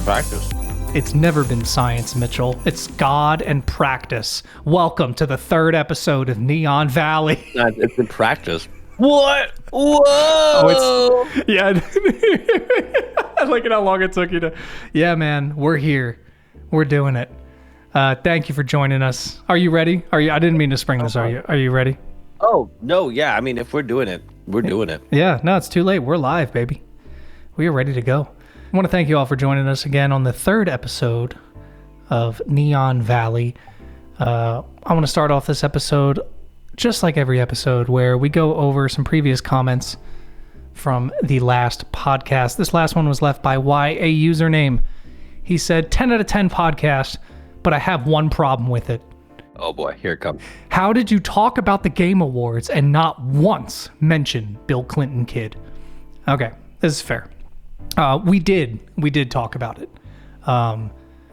practice. It's never been science, Mitchell. It's God and practice. Welcome to the third episode of Neon Valley. It's been practice. What? Whoa! Oh, it's... Yeah. Look at how long it took you to... Yeah, man. We're here. We're doing it. Thank you for joining us. Are you ready? I didn't mean to spring this. Are you ready? Oh, no. Yeah. I mean, if we're doing it, we're doing it. Yeah. No, it's too late. We're live, baby. We are ready to go. I want to thank you all for joining us again on the third episode of Neon Valley. I want to start off this episode just like every episode where we go over some previous comments from the last podcast. This last one was left by YA username. He said, 10 out of 10 podcast, but I have one problem with it. Oh boy, here it comes. How did you talk about the Game Awards and not once mention Bill Clinton kid? Okay, this is fair. We did talk about it.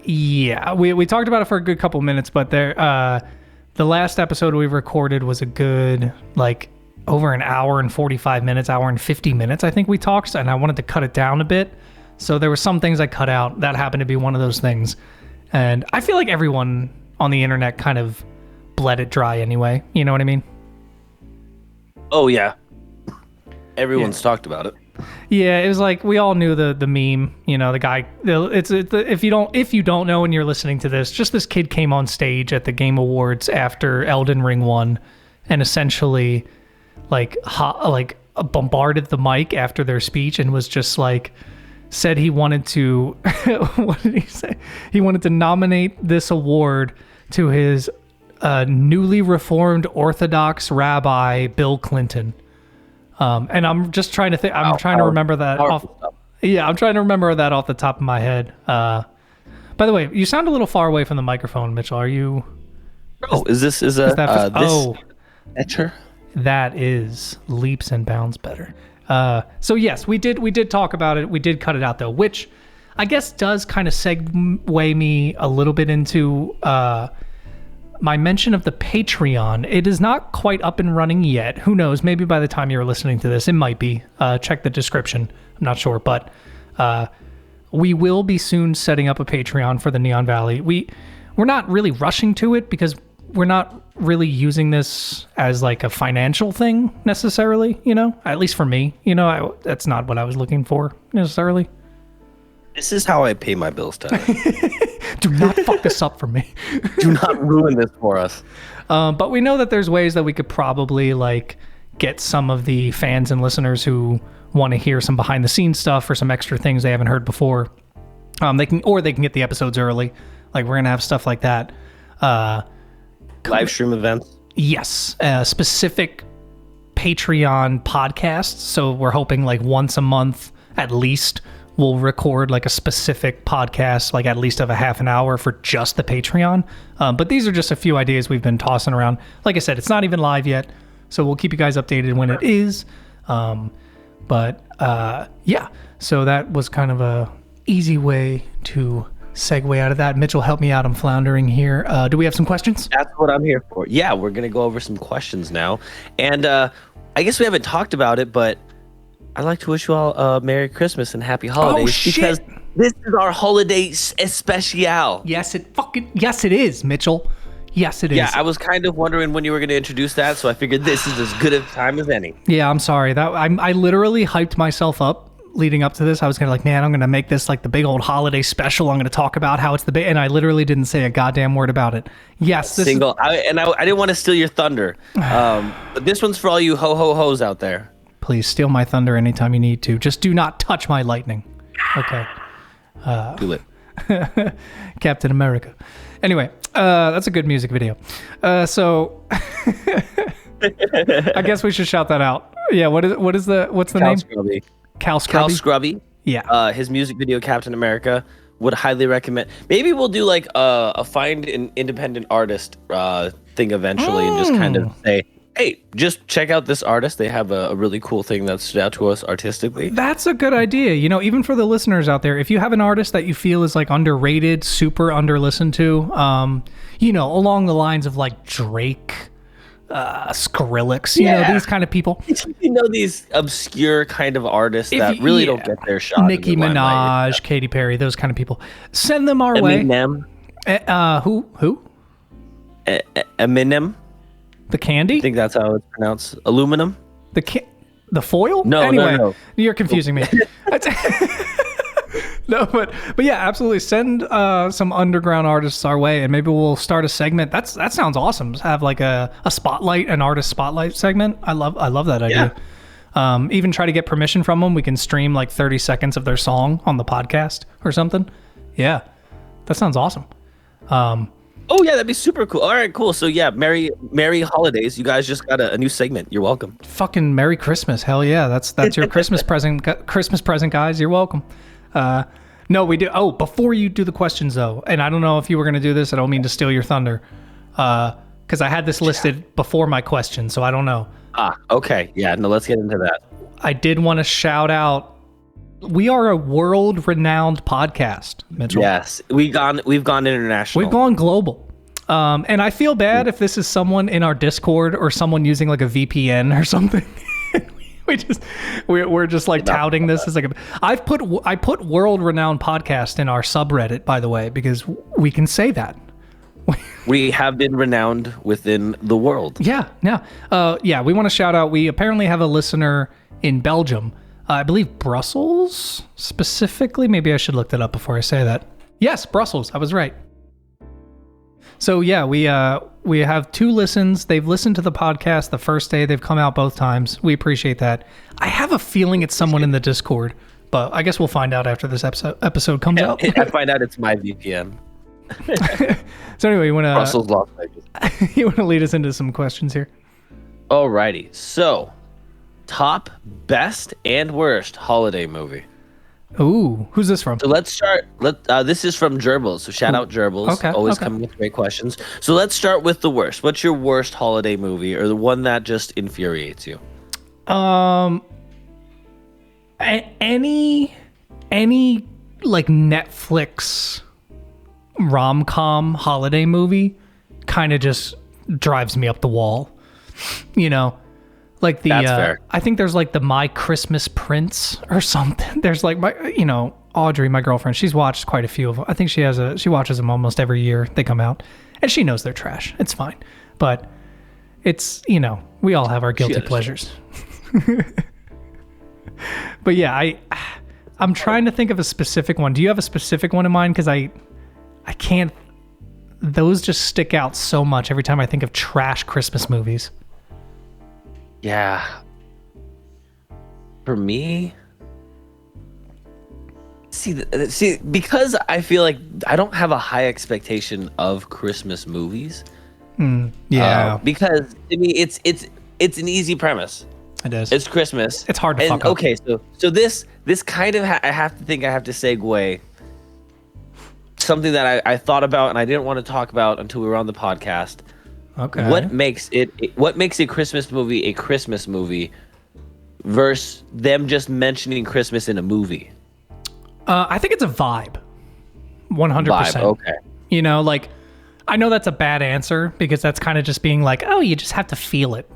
Yeah, we talked about it for a good couple minutes, but the last episode we recorded was a good, over an hour and 45 minutes, hour and 50 minutes, I think we talked, and I wanted to cut it down a bit. So there were some things I cut out. That happened to be one of those things. And I feel like everyone on the internet kind of bled it dry anyway. You know what I mean? Oh, yeah. Everyone's talked about it. Yeah, it was like we all knew the meme, the guy. If you don't know and you're listening to this, just this kid came on stage at the Game Awards after Elden Ring won, and essentially, bombarded the mic after their speech and was just said he wanted to. What did he say? He wanted to nominate this award to his newly reformed Orthodox rabbi Bill Clinton. And I'm just trying to think. I'm trying to remember that off. Yeah, I'm trying to remember that off the top of my head. By the way, you sound a little far away from the microphone, Mitchell. Are you? Oh, is that better? That is leaps and bounds better. So yes, we did talk about it. We did cut it out though, which I guess does kind of segue me a little bit into my mention of the Patreon. It is not quite up and running yet. Who knows? Maybe by the time you're listening to this, it might be. Check the description. I'm not sure, but we will be soon setting up a Patreon for the Neon Valley. We're not really rushing to it because we're not really using this as a financial thing necessarily, at least for me, that's not what I was looking for necessarily. This is how I pay my bills, Tyler. Do not fuck this up for me. Do not ruin this for us. But we know that there's ways that we could probably get some of the fans and listeners who want to hear some behind the scenes stuff or some extra things they haven't heard before. They can get the episodes early. We're going to have stuff like that. Live stream events. Yes. Specific Patreon podcasts. So we're hoping once a month at least we'll record a specific podcast, at least of a half an hour for just the Patreon. But these are just a few ideas we've been tossing around. Like I said, it's not even live yet, so we'll keep you guys updated when it is. Yeah, so that was kind of a easy way to segue out of that. Mitchell, help me out. I'm floundering here. Do we have some questions? That's what I'm here for. Yeah, we're going to go over some questions now. And I guess we haven't talked about it, but I'd like to wish you all a Merry Christmas and Happy Holidays because this is our holiday especial. Yes, it is, Mitchell. Yes, it is. Yeah, I was kind of wondering when you were going to introduce that, so I figured this is as good a time as any. Yeah, I'm sorry. I literally hyped myself up leading up to this. I was kind of man, I'm going to make this the big old holiday special. I'm going to talk about how it's the big, and I literally didn't say a goddamn word about it. Yes, I didn't want to steal your thunder. But this one's for all you ho-ho-hos out there. Please steal my thunder anytime you need to. Just do not touch my lightning. Okay. Do it. Captain America. Anyway, that's a good music video. So I guess we should shout that out. Yeah, what's the name? Scrubby. Cal Scrubby. Yeah. His music video, Captain America, would highly recommend. Maybe we'll do a find an independent artist thing eventually and just kind of say, hey, just check out this artist. They have a really cool thing that stood out to us artistically. That's a good idea. Even for the listeners out there, if you have an artist that you feel is underrated, super under listened to, along the lines of Drake, Skrillex, you know, these kind of people. You know, these obscure kind of artists that really don't get their shot. Nicki Minaj, Katy Perry, those kind of people. Send them our way. Eminem. Who? Eminem. The candy? I think that's how it's pronounced. Aluminum. The foil? No, anyway, no. You're confusing me. No, but yeah, absolutely. Send some underground artists our way, and maybe we'll start a segment. That sounds awesome. Have like a spotlight, an artist spotlight segment. I love that idea. Even try to get permission from them. We can stream like 30 seconds of their song on the podcast or something. Yeah, that sounds awesome. Oh yeah, that'd be super cool. All right, cool. So yeah, Merry holidays. You guys just got a new segment. You're welcome. Fucking Merry Christmas. Hell yeah, that's your Christmas present. Christmas present, guys. You're welcome. No, we do. Oh, before you do the questions though, and I don't know if you were going to do this. I don't mean to steal your thunder, because I had this listed before my question, so I don't know. Okay. Yeah. No, let's get into that. I did want to shout out. We are a world-renowned podcast, Mitchell. Yes, we've gone international. We've gone global. And I feel bad if this is someone in our Discord or someone using like a VPN or something. We're just like touting this as like I put world-renowned podcast in our subreddit, by the way, because we can say that. We have been renowned within the world. Yeah. We want to shout out. We apparently have a listener in Belgium. I believe Brussels specifically. Maybe I should look that up before I say that. Yes, Brussels. I was right. So yeah, we have 2 listens. They've listened to the podcast the first day. They've come out both times. We appreciate that. I have a feeling it's someone in the Discord, but I guess we'll find out after this episode comes out. I find out it's my VPN. So anyway, you want to Brussels, Las Vegas. You want to lead us into some questions here? Alrighty. So, top, best, and worst holiday movie. Ooh, who's this from? So let's start. This is from Gerbils. So shout out Gerbils. Okay. Always coming with great questions. So let's start with the worst. What's your worst holiday movie, or the one that just infuriates you? Any like Netflix rom-com holiday movie kind of just drives me up the wall. You know. Like the, That's fair. I think there's like the My Christmas Prince or something. There's like Audrey, my girlfriend, she's watched quite a few of them. I think she watches them almost every year they come out, and she knows they're trash. It's fine, but it's, we all have our guilty pleasures. But yeah, I'm trying to think of a specific one. Do you have a specific one in mind? Because I can't. Those just stick out so much every time I think of trash Christmas movies. Yeah. For me, see, because I feel like I don't have a high expectation of Christmas movies. Yeah. Because to me, it's an easy premise. It is. It's Christmas. It's hard to fuck up. Okay, so this kind of I have to segue something that I thought about and I didn't want to talk about until we were on the podcast. Okay. What makes a Christmas movie versus them just mentioning Christmas in a movie? I think it's a vibe. 100%. Vibe, okay. Like, I know that's a bad answer because that's kind of just being like, oh, you just have to feel it.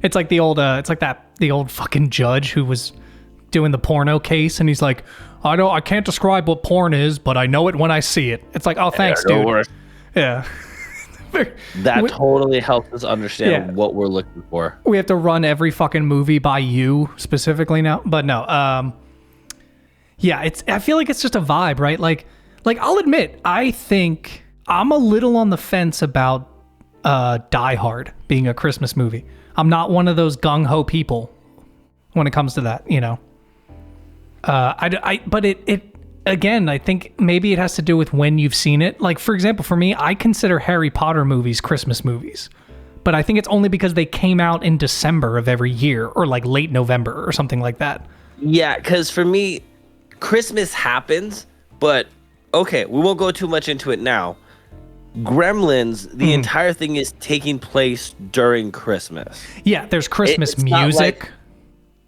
It's like the old, the old fucking judge who was doing the porno case, and he's like, I can't describe what porn is, but I know it when I see it. It's like, oh, thanks, dude. Worry. Yeah. That totally helps us understand what we're looking for. We have to run every fucking movie by you specifically now, but no. I feel like it's just a vibe, right? Like I'll admit, I think I'm a little on the fence about Die Hard being a Christmas movie. I'm not one of those gung-ho people when it comes to that, but it again, I think maybe it has to do with when you've seen it. Like, for example, for me, I consider Harry Potter movies Christmas movies. But I think it's only because they came out in December of every year or like late November or something like that. Yeah, because for me, Christmas happens, but okay, we won't go too much into it now. Gremlins, the entire thing is taking place during Christmas. Yeah, there's Christmas music.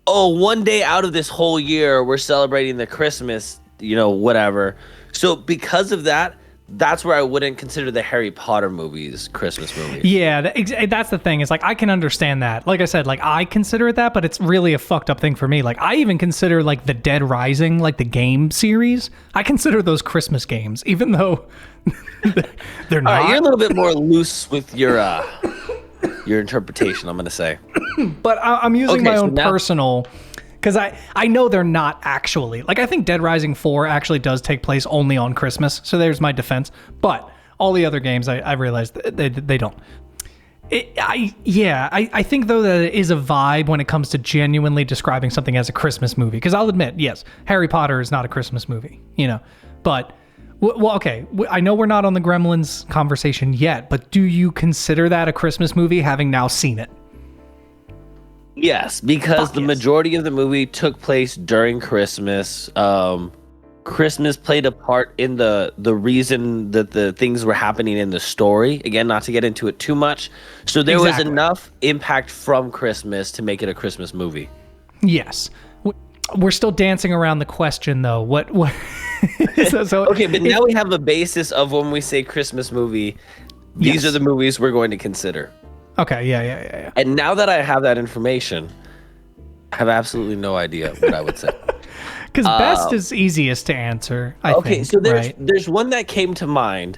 One day out of this whole year, we're celebrating the Christmas, whatever. So because of that, that's where I wouldn't consider the Harry Potter movies Christmas movies. Yeah, that's the thing. Is like I can understand that. Like I said, like I consider it that, but it's really a fucked up thing for me. Like I even consider like the Dead Rising, like the game series. I consider those Christmas games, even though they're not. All right, you're a little bit more loose with your interpretation, I'm gonna say. But I'm using my own personal. Because I know they're not actually. Like, I think Dead Rising 4 actually does take place only on Christmas. So there's my defense. But all the other games, I realized they don't. I think, though, that it is a vibe when it comes to genuinely describing something as a Christmas movie. Because I'll admit, yes, Harry Potter is not a Christmas movie, you know. But, well, okay, I know we're not on the Gremlins conversation yet. But do you consider that a Christmas movie, having now seen it? Yes, because the majority of the movie took place during Christmas. Christmas played a part in the reason that the things were happening in the story. Again, not to get into it too much. So there was enough impact from Christmas to make it a Christmas movie. Yes. We're still dancing around the question, though. What? Okay, but now we have a basis of when we say Christmas movie, these are the movies we're going to consider. Okay, yeah. And now that I have that information, I have absolutely no idea what I would say. Because best is easiest to answer, I think. So there's one that came to mind,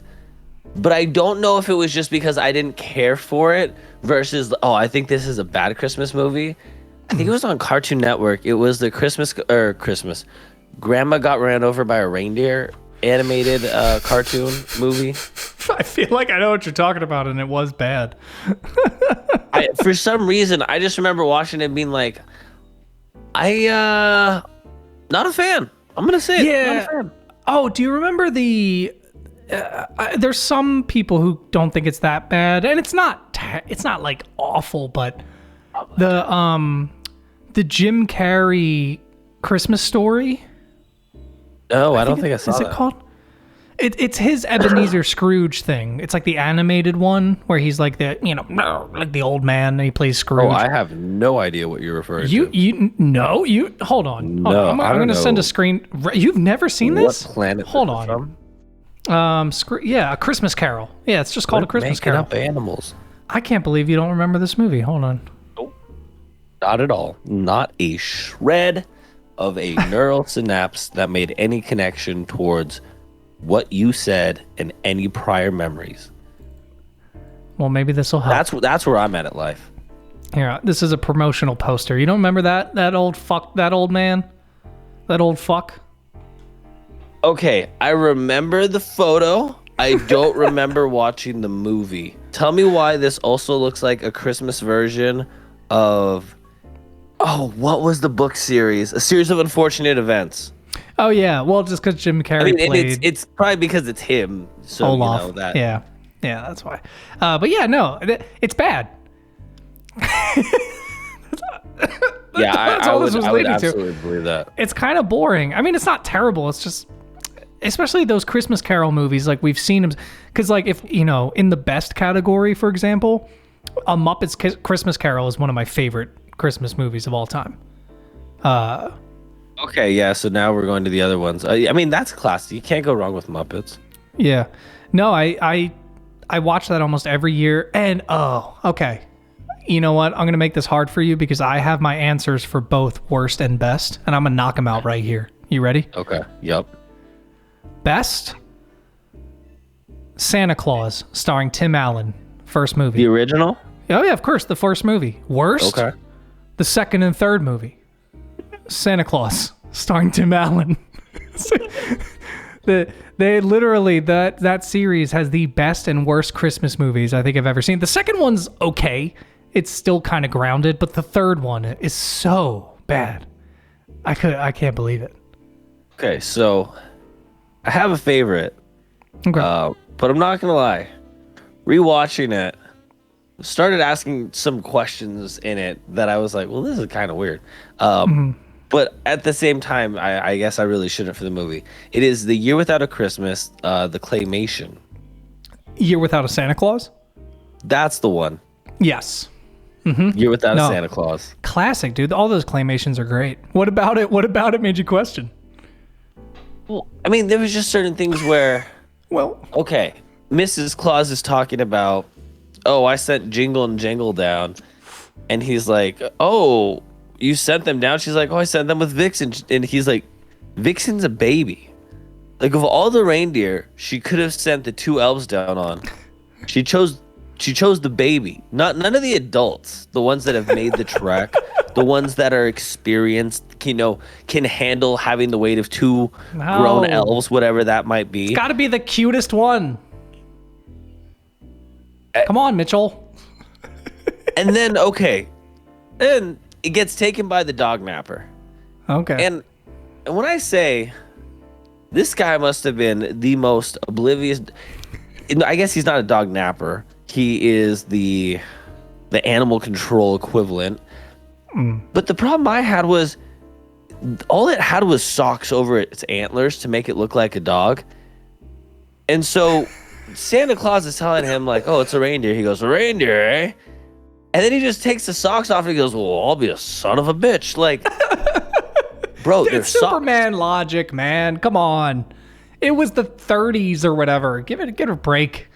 but I don't know if it was just because I didn't care for it versus, I think this is a bad Christmas movie. I think it was on Cartoon Network. It was the Christmas. Grandma Got Ran Over by a Reindeer animated cartoon movie. I feel like I know what you're talking about, and it was bad. For some reason, I just remember watching it and being like, not a fan. I'm gonna say it. Not a fan. Oh, do you remember the? There's some people who don't think it's that bad, and it's not like awful, but the Jim Carrey Christmas Story. Oh, I don't think I saw that. Is it called? It's his Ebenezer Scrooge thing. It's like the animated one where he's like like the old man and he plays Scrooge. Oh, I have no idea what you're referring to. You hold on. No, I'm going to send a screen. You've never seen this? What planet? Hold on. A Christmas Carol. Yeah, it's just called A Christmas Carol. Up animals. I can't believe you don't remember this movie. Hold on. Nope. Not at all. Not a shred of a neural synapse that made any connection towards what you said and any prior memories. Well, maybe this will help. That's where I'm at life. Here, this is a promotional poster. You don't remember that old fuck, that old man, that old fuck? Okay, I remember the photo. I don't remember watching the movie. Tell me why this also looks like a Christmas version of what was the book series? A Series of Unfortunate Events. Oh yeah, well, just because Jim Carrey played. It's probably because it's him. So Olaf. You know that. Yeah, that's why. But yeah, no, it's bad. I would absolutely believe that. It's kind of boring. I mean, it's not terrible. It's just, especially those Christmas Carol movies, like we've seen them. Because like if in the best category, for example, A Muppet's Christmas Carol is one of my favorite Christmas movies of all time. Okay, yeah, so now we're going to the other ones. I mean, that's classic. You can't go wrong with Muppets. Yeah. No, I watch that almost every year. And, okay. You know what? I'm going to make this hard for you because I have my answers for both worst and best, and I'm going to knock them out right here. You ready? Okay, yep. Best, Santa Claus, starring Tim Allen. First movie. The original? Oh, yeah, of course, the first movie. Worst, okay. The second and third movie. Santa Claus, starring Tim Allen. They literally, that series has the best and worst Christmas movies I think I've ever seen. The second one's okay. It's still kind of grounded, but the third one is so bad. I can't believe it. Okay, so I have a favorite. Okay. But I'm not gonna lie. Rewatching it, started asking some questions in it that I was like, well, this is kind of weird. But at the same time, I guess I really shouldn't for the movie. It is The Year Without a Christmas, the claymation. Year Without a Santa Claus? That's the one. Yes. Mm-hmm. Year Without a Santa Claus. Classic, dude. All those claymations are great. What about it made you question? Well, I mean, there was just certain things where... Well, okay. Mrs. Claus is talking about, oh, I sent Jingle and Jangle down. And he's like, oh, you sent them down? She's like, oh, I sent them with Vixen. And he's like, Vixen's a baby. Like, of all the reindeer she could have sent the 2 elves down on, she chose the baby. None of the adults, the ones that have made the trek, the ones that are experienced, can handle having the weight of 2 grown elves, whatever that might be. It's got to be the cutest one. Come on, Mitchell. And then, okay, and it gets taken by the dog napper. Okay. And when I say this guy must have been the most oblivious, I guess he's not a dog napper. He is the animal control equivalent. But the problem I had was all it had was socks over its antlers to make it look like a dog. And so Santa Claus is telling him, like, oh, it's a reindeer. He goes, a reindeer, eh? And then he just takes the socks off and he goes, well, I'll be a son of a bitch. Like, bro, they're Superman logic, man. Come on. It was the 30s or whatever. Give it a break.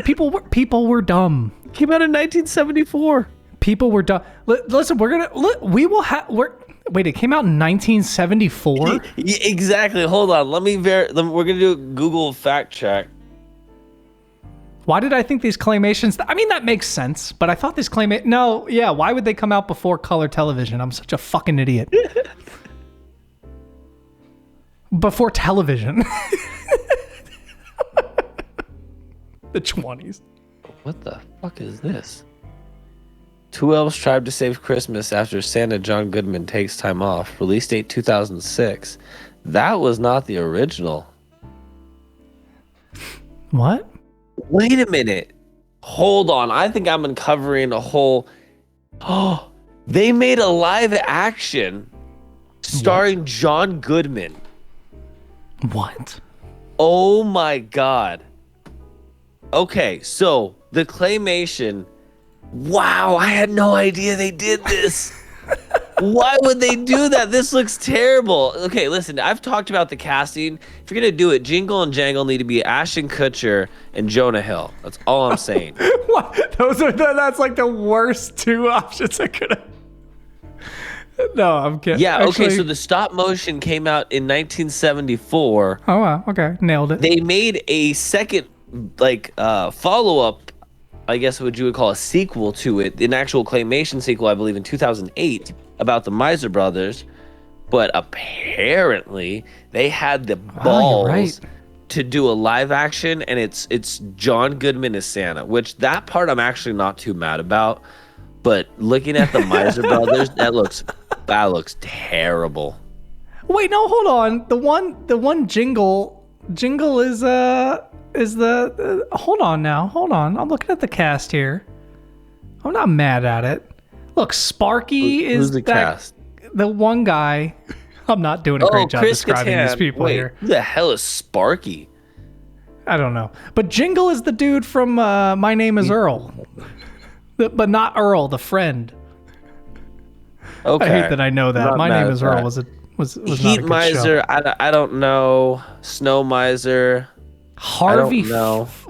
People were dumb. Came out in 1974. People were dumb. Listen, wait, it came out in 1974? Exactly. Hold on. We're going to do a Google fact check. Why did I think these claymations... I mean, that makes sense, but I thought these why would they come out before color television? I'm such a fucking idiot. Before television. The 20s. What the fuck is this? 2 elves tried to save Christmas after Santa John Goodman takes time off. Release date 2006. That was not the original. What? Wait a minute. Hold on. I think I'm uncovering a whole... Oh, they made a live action starring John Goodman. What? Oh my God. Okay, so the claymation... Wow, I had no idea they did this. Why would they do that? This looks terrible. Okay, listen, I've talked about the casting. If you're going to do it, Jingle and Jangle need to be Ashton Kutcher and Jonah Hill. That's all I'm saying. What? That's like the worst 2 options I could have. No, I'm kidding. Yeah, okay, so the stop motion came out in 1974. Oh, wow, okay, nailed it. They made a second, follow-up, I guess what you would call a sequel to it, an actual claymation sequel, I believe, in 2008, about the Miser Brothers. But apparently, they had the balls to do a live action, and it's John Goodman as Santa, which that part I'm actually not too mad about. But looking at the Miser Brothers, that looks terrible. Wait, no, hold on. The one Jingle is the hold on. I'm looking at the cast here. I'm not mad at it. Look, Sparky who's the cast? The one guy. I'm not doing a great job describing these people here. Who the hell is Sparky? I don't know. But Jingle is the dude from My Name is Earl. But not Earl, the friend. Okay. I hate that I know that. My Name is Earl was Heat not a good Miser. show. I don't know. Snow Miser. Harvey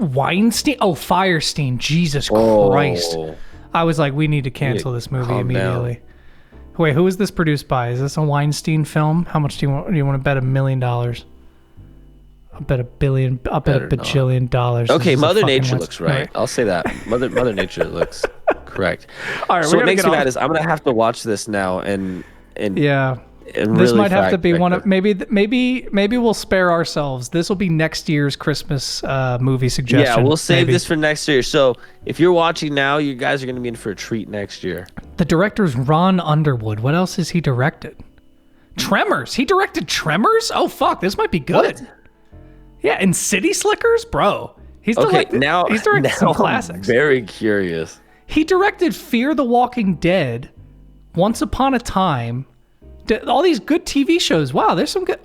Weinstein. Oh, Firestein. Jesus Christ. I was like, we need to cancel this movie immediately. Wait, who is this produced by? Is this a Weinstein film? How much do you want to bet $1 million? I'll bet $1 billion. I'll bet $1 bajillion. Okay, Mother Nature looks right. I'll say that. Mother Nature looks correct. All right, so what makes me mad is I'm gonna have to watch this now and yeah. And this really might have to be one of maybe we'll spare ourselves. This will be next year's Christmas movie suggestion. Yeah, we'll save this for next year. So if you're watching now, you guys are going to be in for a treat next year. The director's Ron Underwood. What else has he directed? Tremors. He directed Tremors? Oh fuck, this might be good. What? Yeah, and City Slickers, bro. He's directed some classics. I'm very curious. He directed Fear the Walking Dead, Once Upon a Time. All these good TV shows. Wow, there's some good...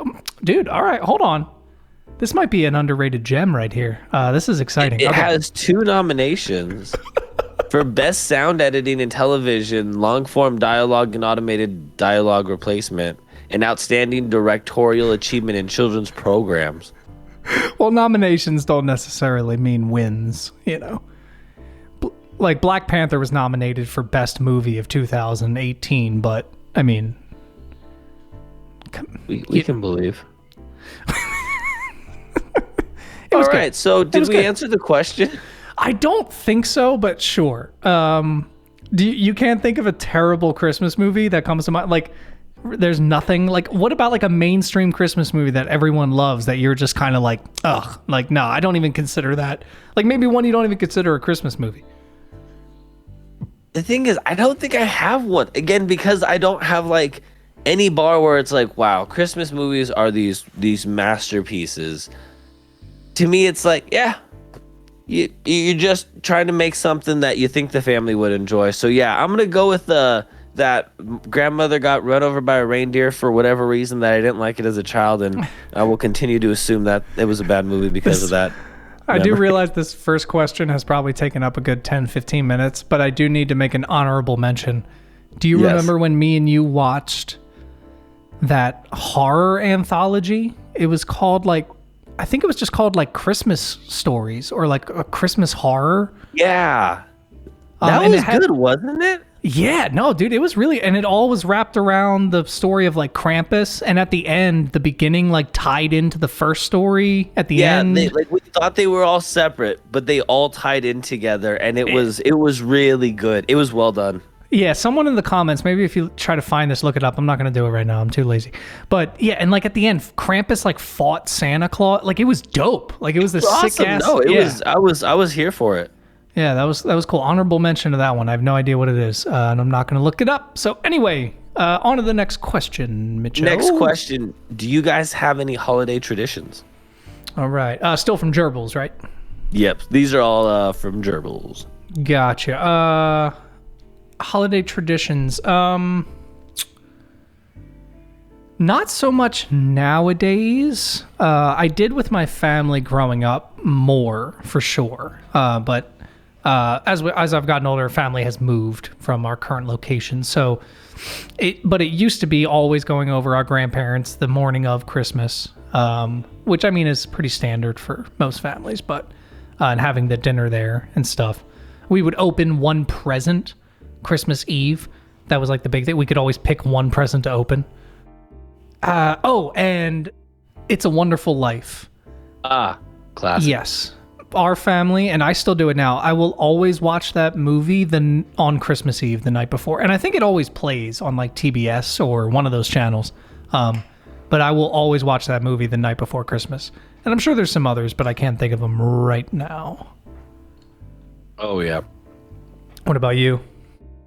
Dude, all right, hold on. This might be an underrated gem right here. This is exciting. It has 2 nominations for Best Sound Editing in Television, Long-Form Dialogue and Automated Dialogue Replacement, and Outstanding Directorial Achievement in Children's Programs. Well, nominations don't necessarily mean wins, Like Black Panther was nominated for Best Movie of 2018, but I mean, we can believe. All right, good. so did we answer the question? I don't think so, but sure. You can't think of a terrible Christmas movie that comes to mind? Like, there's nothing. Like, what about like a mainstream Christmas movie that everyone loves that you're just kind of like, ugh, like, no, I don't even consider that. Like, maybe one you don't even consider a Christmas movie. The thing is, I don't think I have one. Again, because I don't have like any bar where it's like, wow, Christmas movies are these masterpieces. To me, it's like, yeah, you're just trying to make something that you think the family would enjoy. So yeah, I'm gonna go with that grandmother got run over by a reindeer for whatever reason that I didn't like it as a child, and I will continue to assume that it was a bad movie because of that. I do realize this first question has probably taken up a good 10, 15 minutes, but I do need to make an honorable mention. Do you remember when me and you watched that horror anthology? It was called I think it was just called like Christmas Stories or like a Christmas horror. Yeah. That was good, wasn't it? Yeah, no, dude, it was really, and it all was wrapped around the story of like Krampus, and at the end, the beginning like tied into the first story at the end. Yeah, we thought they were all separate, but they all tied in together, and it was really good. It was well done. Yeah, someone in the comments, maybe if you try to find this, look it up. I'm not going to do it right now. I'm too lazy. But yeah, and like at the end, Krampus like fought Santa Claus. Like it was dope. Like it was this awesome. sick ass. No, it was. I was here for it. Yeah, that was cool. Honorable mention to that one. I have no idea what it is, and I'm not going to look it up. So anyway, on to the next question, Mitchell. Next question. Do you guys have any holiday traditions? All right. Still from Gerbils, right? Yep. These are all from Gerbils. Gotcha. Holiday traditions. Not so much nowadays. I did with my family growing up more, for sure. But as I've gotten older, family has moved from our current location. So, it used to be always going over our grandparents the morning of Christmas, which I mean is pretty standard for most families. But and having the dinner there and stuff, we would open one present Christmas Eve. That was like the big thing. We could always pick one present to open. And It's a Wonderful Life. Classic. Yes. Our family, and I still do it now, I will always watch that movie on Christmas Eve, the night before. And I think it always plays on like TBS or one of those channels. But I will always watch that movie the night before Christmas. And I'm sure there's some others, but I can't think of them right now. Oh, yeah. What about you?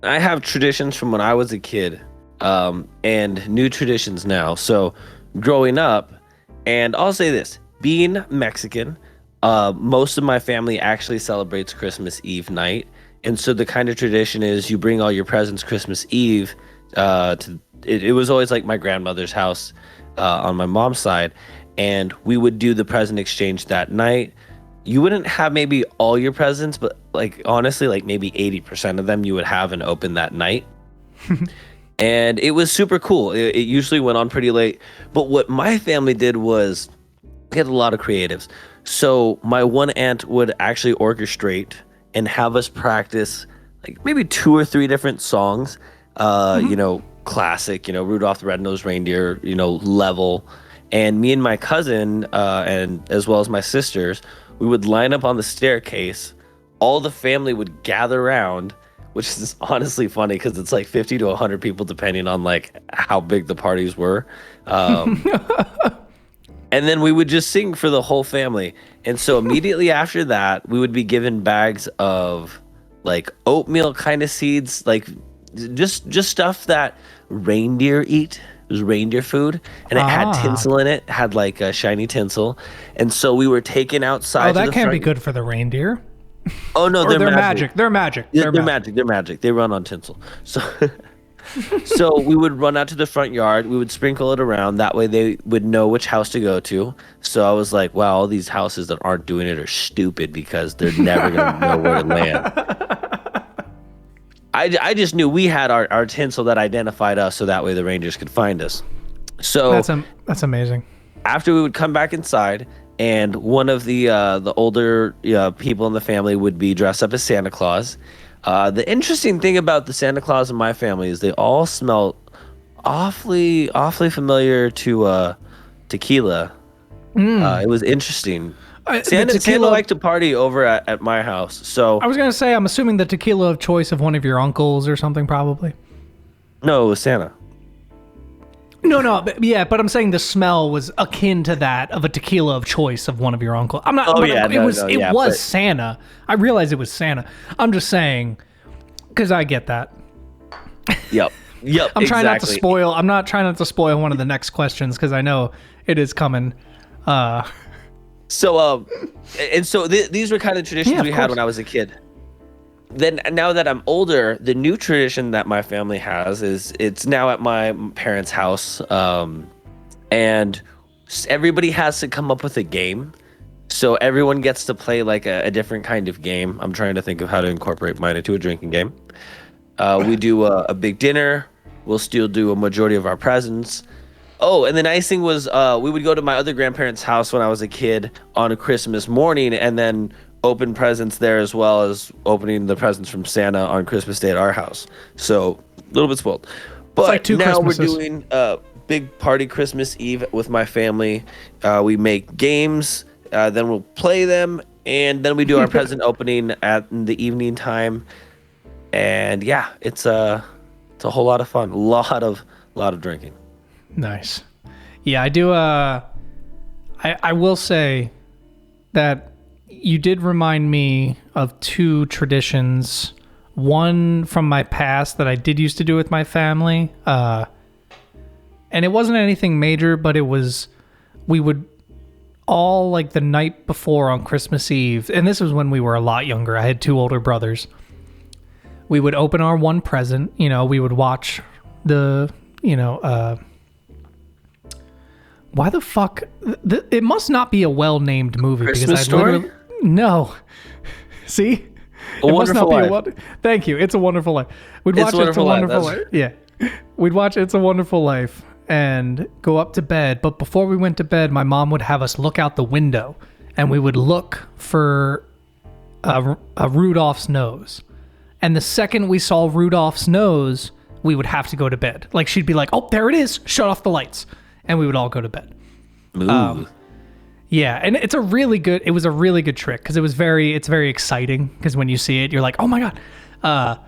I have traditions from when I was a kid, and new traditions now. So growing up, and I'll say this, being Mexican, most of my family actually celebrates Christmas Eve night. And so the kind of tradition is you bring all your presents Christmas Eve. It was always like my grandmother's house on my mom's side. And we would do the present exchange that night. You wouldn't have maybe all your presents, but like honestly, like maybe 80% of them you would have and open that night. And it was super cool. It usually went on pretty late. But what my family did was we had a lot of creatives. So my one aunt would actually orchestrate and have us practice like maybe 2 or 3 different songs, classic, Rudolph the Red-Nosed Reindeer, level. And me and my cousin, and as well as my sisters, we would line up on the staircase. All the family would gather around, which is honestly funny because it's like 50 to 100 people depending on like how big the parties were. And then we would just sing for the whole family. And so immediately after that, we would be given bags of like oatmeal kind of seeds, like just stuff that reindeer eat. It was reindeer food, and it had tinsel in it, had like a shiny tinsel. And so we were taken outside. Oh, that can't be good for the reindeer. Oh no, they're magic. They're magic. They're magic. They're magic. They run on tinsel. So we would run out to the front yard. We would sprinkle it around. That way they would know which house to go to. So I was like, wow, all these houses that aren't doing it are stupid because they're never going to know where to land. I just knew we had our tinsel that identified us, so that way the rangers could find us. So that's amazing. After we would come back inside, and one of the older people in the family would be dressed up as Santa Claus. The interesting thing about the Santa Claus in my family is they all smell awfully familiar to tequila. It was interesting. Santa liked to party over at my house. So I was gonna say, I'm assuming the tequila of choice of one of your uncles or something, probably. No, it was Santa. No, but I'm saying the smell was akin to that of a tequila of choice of one of your uncles. I'm not. It was Santa. I realize it was Santa. I'm just saying, because I get that. Yep. I'm trying not to spoil. I'm not trying not to spoil one of the next questions because I know it is coming. So these were kind of traditions we had when I was a kid. Then now that I'm older, the new tradition that my family has is it's now at my parents' house, and everybody has to come up with a game. So everyone gets to play like a different kind of game. I'm trying to think of how to incorporate mine into a drinking game. We do a big dinner. We'll still do a majority of our presents. Oh, and the nice thing was we would go to my other grandparents' house when I was a kid on a Christmas morning and then open presents there as well as opening the presents from Santa on Christmas Day at our house. So a little bit spoiled. But like now we're doing a big party Christmas Eve with my family. We make games, then we'll play them, and then we do our present opening at the evening time. And yeah, it's a whole lot of fun. A lot of drinking. Nice. Yeah, I do. I will say that you did remind me of two traditions. One from my past that I did used to do with my family. And it wasn't anything major, but it was, we would all, like the night before on Christmas Eve, and this was when we were a lot younger. I had two older brothers. We would open our one present, we would watch the, why the fuck? It must not be a well-named movie. Christmas Story? No. See? A Wonderful Life. Thank you. It's a Wonderful Life. We'd watch It's a Wonderful Life. Yeah. We'd watch It's a Wonderful Life and go up to bed. But before we went to bed, my mom would have us look out the window and we would look for a Rudolph's nose. And the second we saw Rudolph's nose, we would have to go to bed. Like she'd be like, "Oh, there it is. Shut off the lights." And we would all go to bed. Yeah, and it was a really good trick because it's very exciting because when you see it, you're like, oh my God.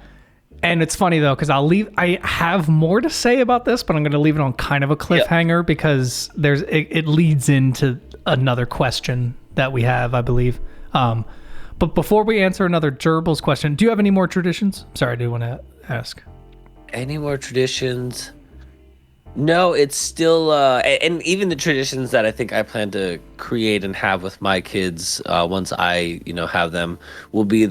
And it's funny though, because I have more to say about this, but I'm going to leave it on kind of a cliffhanger because it leads into another question that we have, I believe. But before we answer another Gerbil's question, do you have any more traditions? Sorry, I do want to ask. Any more traditions? No, it's still, and even the traditions that I think I plan to create and have with my kids once I, have them, will be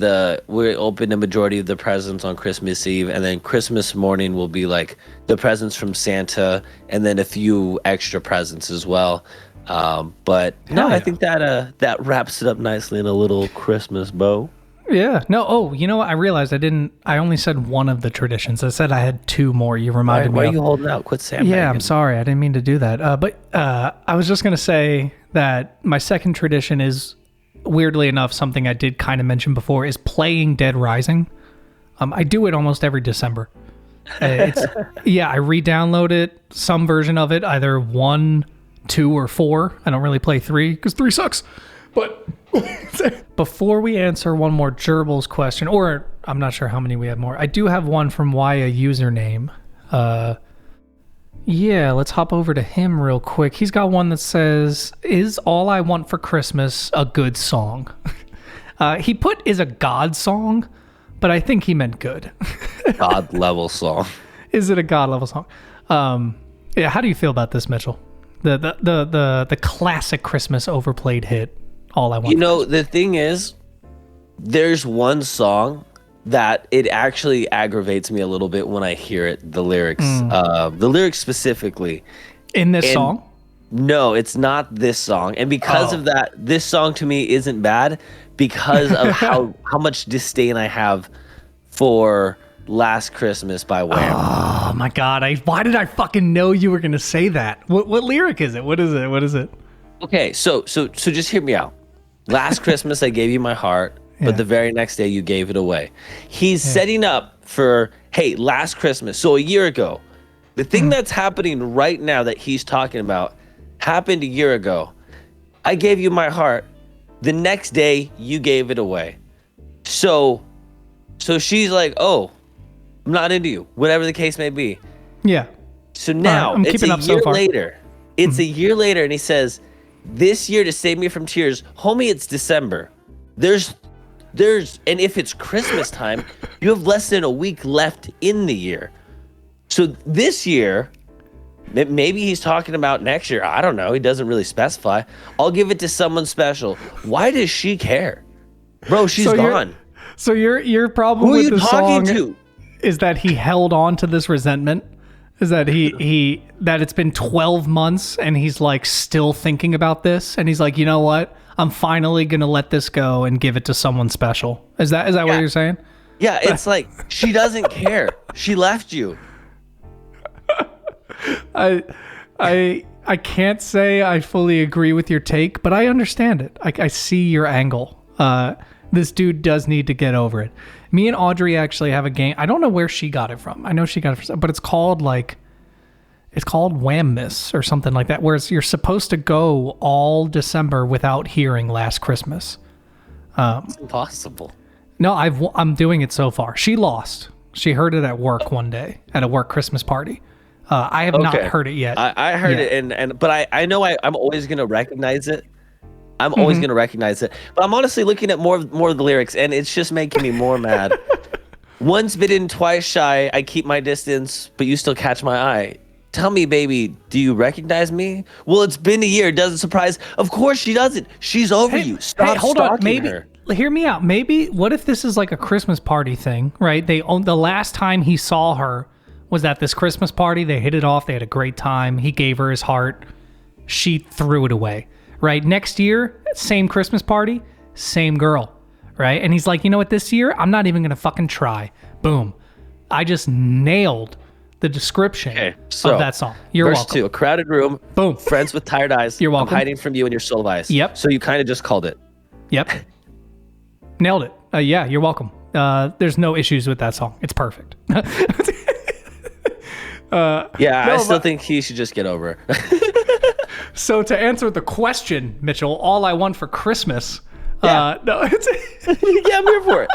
we open a majority of the presents on Christmas Eve, and then Christmas morning will be like the presents from Santa, and then a few extra presents as well. But no, I think that wraps it up nicely in a little Christmas bow. Yeah. No. Oh, you know what? I realized I only said one of the traditions. I said I had two more. You reminded me. Why are you holding out? Quit sandbagging. Yeah, I'm sorry. I didn't mean to do that. But I was just going to say that my second tradition is, weirdly enough, something I did kind of mention before, is playing Dead Rising. I do it almost every December. I re-download it, some version of it, either 1, 2, or 4. I don't really play 3 because 3 sucks. But before we answer one more Gerbil's question, or I'm not sure how many we have more, I do have one from Waya Username. Let's hop over to him real quick. He's got one that says, "Is All I Want for Christmas a good song?" He put "is a God song," but I think he meant good. God level song. Is it a God level song? How do you feel about this, Mitchell? The classic Christmas overplayed hit. All I Want. The thing is, there's one song that it actually aggravates me a little bit when I hear it, the lyrics specifically. In this song? No, it's not this song. And because of that, this song to me isn't bad because of how much disdain I have for Last Christmas by Wham. Oh my God. Why did I fucking know you were going to say that? What lyric is it? What is it? Okay, so just hear me out. Last Christmas I gave you my heart, but the very next day you gave it away. He's setting up for, hey, last Christmas, so a year ago. The thing that's happening right now that he's talking about happened a year ago. I gave you my heart. The next day you gave it away. So she's like, "Oh, I'm not into you." Whatever the case may be. Yeah. So now I'm it's keeping a up so year far. later. It's a year later, and he says, "This year to save me from tears, homie, it's December. There's, and if it's Christmas time, you have less than a week left in the year. So this year, maybe he's talking about next year. I don't know. He doesn't really specify. I'll give it to someone special. Why does she care, bro? She's gone. So your problem Who are with you the talking song to? is that he held on to this resentment. Is that he that it's been 12 months and he's like still thinking about this, and he's like, you know what? I'm finally gonna let this go and give it to someone special. Is that what you're saying? Yeah, it's like she doesn't care. She left you. I can't say I fully agree with your take, but I understand it. I see your angle. This dude does need to get over it. Me and Audrey actually have a game. I don't know where she got it from. I know she got it from, but it's called Whammas or something like that, where you're supposed to go all December without hearing Last Christmas. It's impossible. No, I'm doing it so far. She lost. She heard it at work one day at a work Christmas party. I have not heard it yet. I heard it, but I know I'm always gonna recognize it. I'm always gonna recognize it. But I'm honestly looking at more of the lyrics, and it's just making me more mad. Once bitten, twice shy. I keep my distance, but you still catch my eye. Tell me, baby, do you recognize me? Well, it's been a year. Doesn't surprise. Of course she doesn't. She's over you. Stop hold on. stalking Maybe her. hear me out. Maybe what if this is like a Christmas party thing, right? The last time he saw her was at this Christmas party. They hit it off. They had a great time. He gave her his heart. She threw it away. Right? Next year, same Christmas party, same girl. Right? And he's like, you know what? This year, I'm not even going to fucking try. Boom. I just nailed the description of that song. You're verse welcome. 2, a crowded room. Boom. Friends with tired eyes. You're welcome. I'm hiding from you and your soul of ice. Yep. So you kind of just called it. Yep. Nailed it. Yeah, you're welcome. There's no issues with that song. It's perfect. I still think he should just get over her. So to answer the question, Mitchell, all I want for Christmas. Yeah. No, it's Yeah, I'm here for it.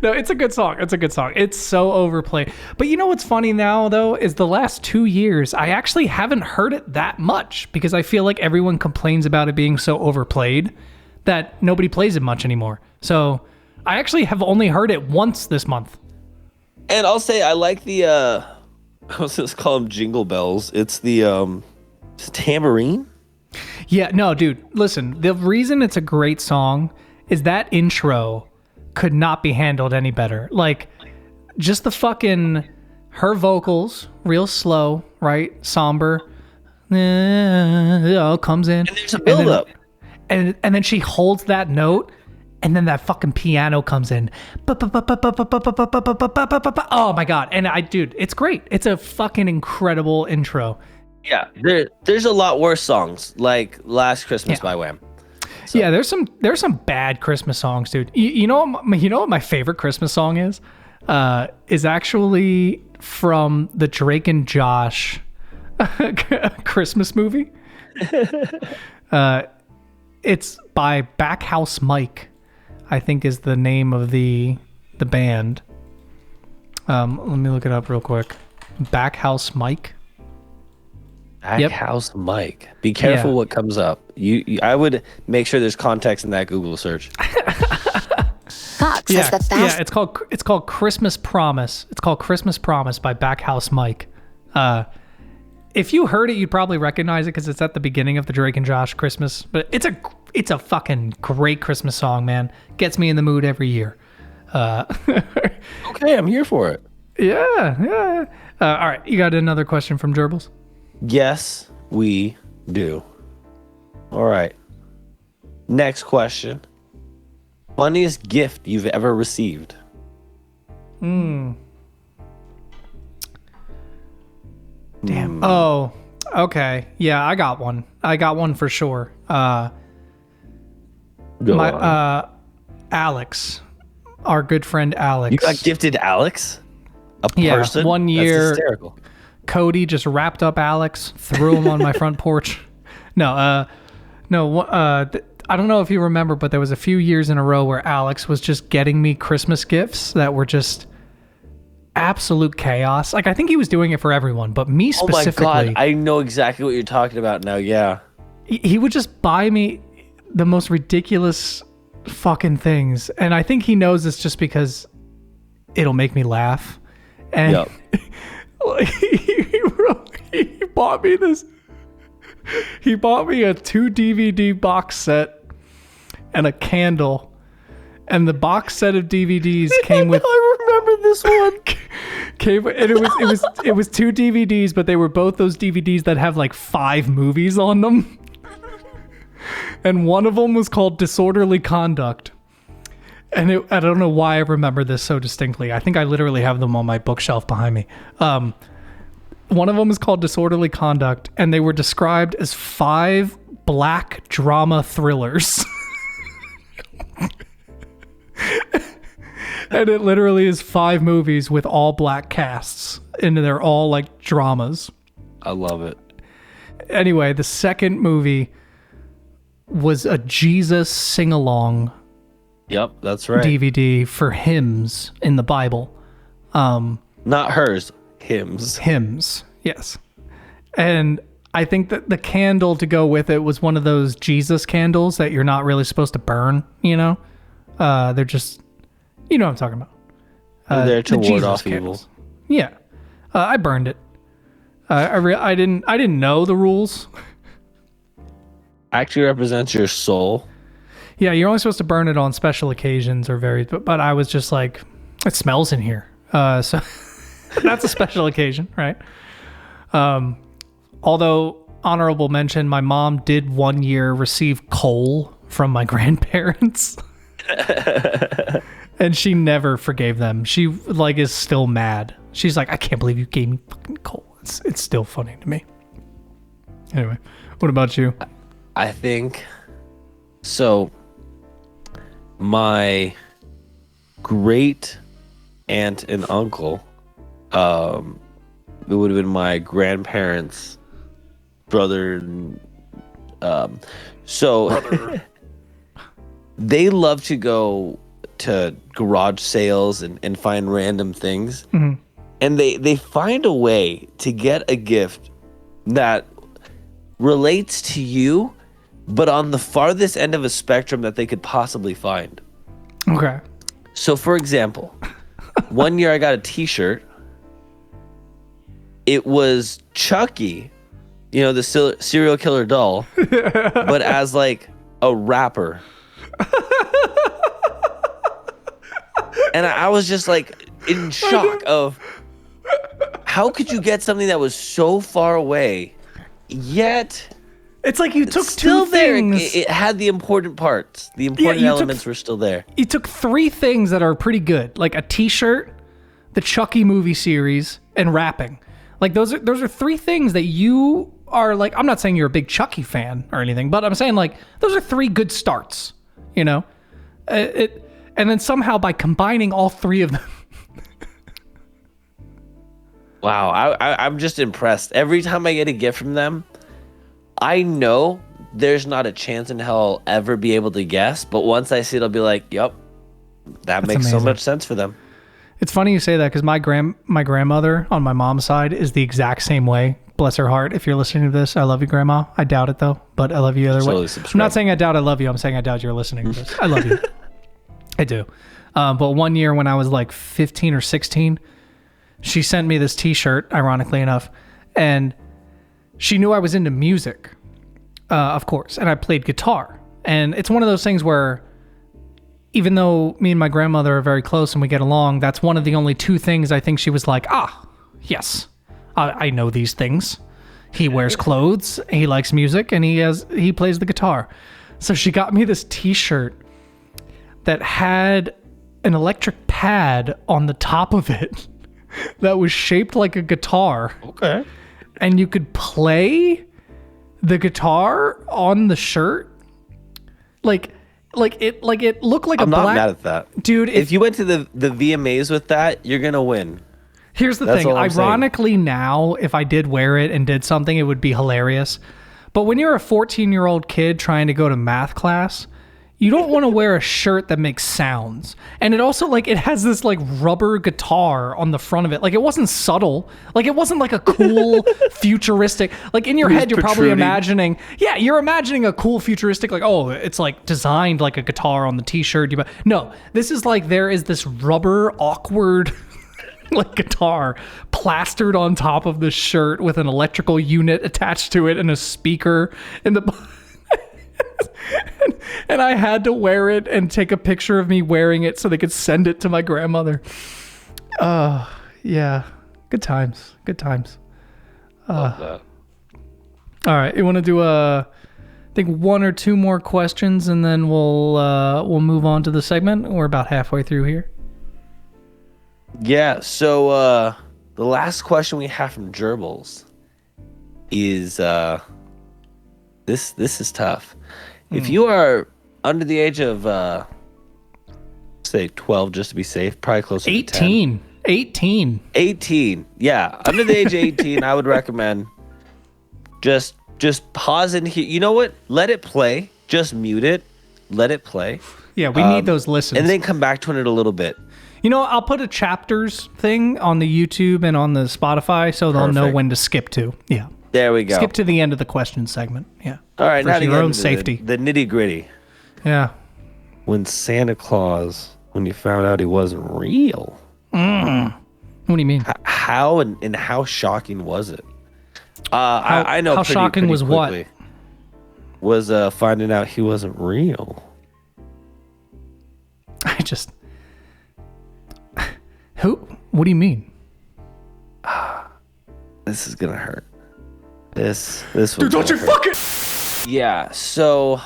no, it's a good song. It's a good song. It's so overplayed. But you know what's funny now though is the last 2 years I actually haven't heard it that much because I feel like everyone complains about it being so overplayed that nobody plays it much anymore. So I actually have only heard it once this month. And I'll say I like the I was just call them jingle bells. It's the tambourine. Yeah, no, dude, listen, the reason it's a great song is that intro could not be handled any better. Like, just the fucking, her vocals, real slow, right? Somber. Comes in. And there's a build-up. And then she holds that note, and then that fucking piano comes in. Oh my God. And dude, it's great. It's a fucking incredible intro. Yeah, there's a lot worse songs like Last Christmas by Wham. So. Yeah, there's some bad Christmas songs, dude. You know what my favorite Christmas song is actually from the Drake and Josh Christmas movie. It's by Backhouse Mike, I think is the name of the band. Let me look it up real quick. Backhouse Mike. Backhouse Mike. Be careful what comes up. I would make sure there's context in that Google search. Fox is the fast. Yeah, it's called Christmas Promise. It's called Christmas Promise by Backhouse Mike. If you heard it, you'd probably recognize it because it's at the beginning of the Drake and Josh Christmas. But it's a fucking great Christmas song, man. Gets me in the mood every year. Okay, I'm here for it. Yeah. All right, you got another question from Gerbils? Yes, we do. All right. Next question. Funniest gift you've ever received? Damn. Oh, Okay. Yeah, I got one. I got one for sure. Go on. Alex, our good friend Alex. You got gifted Alex? A person? 1 year. That's hysterical. Cody just wrapped up Alex, threw him on my front porch. I don't know if you remember, but there was a few years in a row where Alex was just getting me Christmas gifts that were just absolute chaos. Like, I think he was doing it for everyone, but me specifically. Oh my God, I know exactly what you're talking about now, yeah. He would just buy me the most ridiculous fucking things. And I think he knows this just because it'll make me laugh. And Yep. he bought me this. He bought me a 2 DVD box set and a candle. And the box set of DVDs came with. I remember this one. It was 2 DVDs, but they were both those DVDs that have like 5 movies on them. And one of them was called Disorderly Conduct. And I don't know why I remember this so distinctly. I think I literally have them on my bookshelf behind me. One of them is called Disorderly Conduct, and they were described as 5 black drama thrillers. And it literally is 5 movies with all black casts, and they're all like dramas. I love it. Anyway, the second movie was a Jesus sing-along Yep, that's right. DVD for hymns in the Bible. Not hers, hymns. Hymns, yes. And I think that the candle to go with it was one of those Jesus candles that you're not really supposed to burn, you know? They're just, you know what I'm talking about. They're there to the ward Jesus off candles. evil. Yeah. I burned it. I didn't know the rules. Actually represents your soul. Yeah, you're only supposed to burn it on special occasions or but I was just like, it smells in here. So that's a special occasion, right? Although, honorable mention, my mom did 1 year receive coal from my grandparents. And she never forgave them. She like is still mad. She's like, I can't believe you gave me fucking coal. It's still funny to me. Anyway, what about you? I think so. My great aunt and uncle, it would have been my grandparents' brother. They love to go to garage sales and find random things. Mm-hmm. And they find a way to get a gift that relates to you, but on the farthest end of a spectrum that they could possibly find. Okay. So, for example, 1 year I got a t-shirt. It was Chucky, you know, the serial killer doll, but as like a rapper. And I was just like in shock of how could you get something that was so far away, yet it's like you took still 2 there. things. It had the important parts. The important elements were still there. You took 3 things that are pretty good, like a t-shirt, the Chucky movie series, and rapping. Like those are 3 things that you are like. I'm not saying you're a big Chucky fan or anything, but I'm saying like those are 3 good starts. You know, and then somehow by combining all 3 of them. Wow, I'm just impressed. Every time I get a gift from them, I know there's not a chance in hell I'll ever be able to guess, but once I see it, I'll be like, yep, that makes amazing. So much sense for them. It's funny you say that because my grandmother on my mom's side is the exact same way. Bless her heart. If you're listening to this, I love you, Grandma. I doubt it, though, but I love you either way. I'm not saying I doubt I love you. I'm saying I doubt you're listening to this. I love you. I do. But 1 year when I was like 15 or 16, she sent me this t-shirt, ironically enough, and she knew I was into music, of course, and I played guitar. And it's one of those things where even though me and my grandmother are very close and we get along, that's one of the only 2 things I think she was like, yes, I know these things. He wears clothes, he likes music, and he plays the guitar. So she got me this t-shirt that had an electric pad on the top of it that was shaped like a guitar. Okay. and you could play the guitar on the shirt. Like it looked like I'm a not black mad at that. dude. If you went to the VMAs with that, you're going to win. Here's the That's thing. all I'm Ironically, now, if I did wear it and did something, it would be hilarious. But when you're a 14-year-old kid trying to go to math class, you don't want to wear a shirt that makes sounds. And it also, like, it has this, like, rubber guitar on the front of it. Like, it wasn't subtle. Like, it wasn't, like, a cool, futuristic... Like, in your head, you're probably imagining... Yeah, you're imagining a cool, futuristic, like, oh, it's, like, designed like a guitar on the T-shirt. No, this is, like, there is this rubber, awkward... like guitar plastered on top of the shirt with an electrical unit attached to it and a speaker in the and I had to wear it and take a picture of me wearing it so they could send it to my grandmother. Yeah, good times. Love that. All right, you want to do I think one or two more questions and then we'll move on to the segment. We're about halfway through here. Yeah, so the last question we have from Gerbils is this is tough. If you are under the age of say 12, just to be safe, probably closer to 10. 18. Yeah, under the age of 18, I would recommend just pause and hear. You know what? Let it play. Just mute it. Let it play. Yeah, we need those listens. And then come back to it a little bit. You know, I'll put a chapters thing on the YouTube and on the Spotify so they'll know when to skip to. Yeah. There we go. Skip to the end of the question segment. Yeah. All right, for now your own safety. The nitty gritty. Yeah. When Santa Claus, when you found out he wasn't real. What do you mean? How and how shocking was it? I know. How shocking was quickly. what? Was finding out he wasn't real. Who? What do you mean? This is gonna hurt. This Dude, don't you fucking... Yeah, so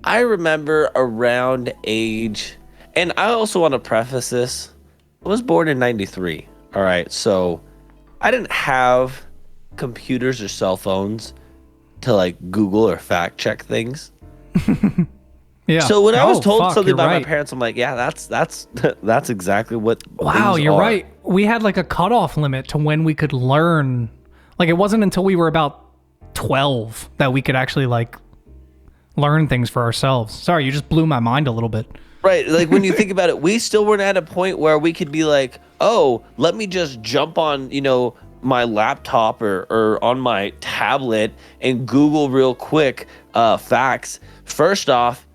I remember around age, and I also want to preface this. I was born in 93. All right, so I didn't have computers or cell phones to like Google or fact check things. Yeah. So when I was told something about right. my parents, I'm like, yeah, that's exactly what. Wow, you're right. We had like a cutoff limit to when we could learn. Like it wasn't until we were about 12 that we could actually like learn things for ourselves. Sorry, you just blew my mind a little bit. Right, like when you think about it, we still weren't at a point where we could be like, oh, let me just jump on, my laptop or on my tablet and Google real quick facts. First off,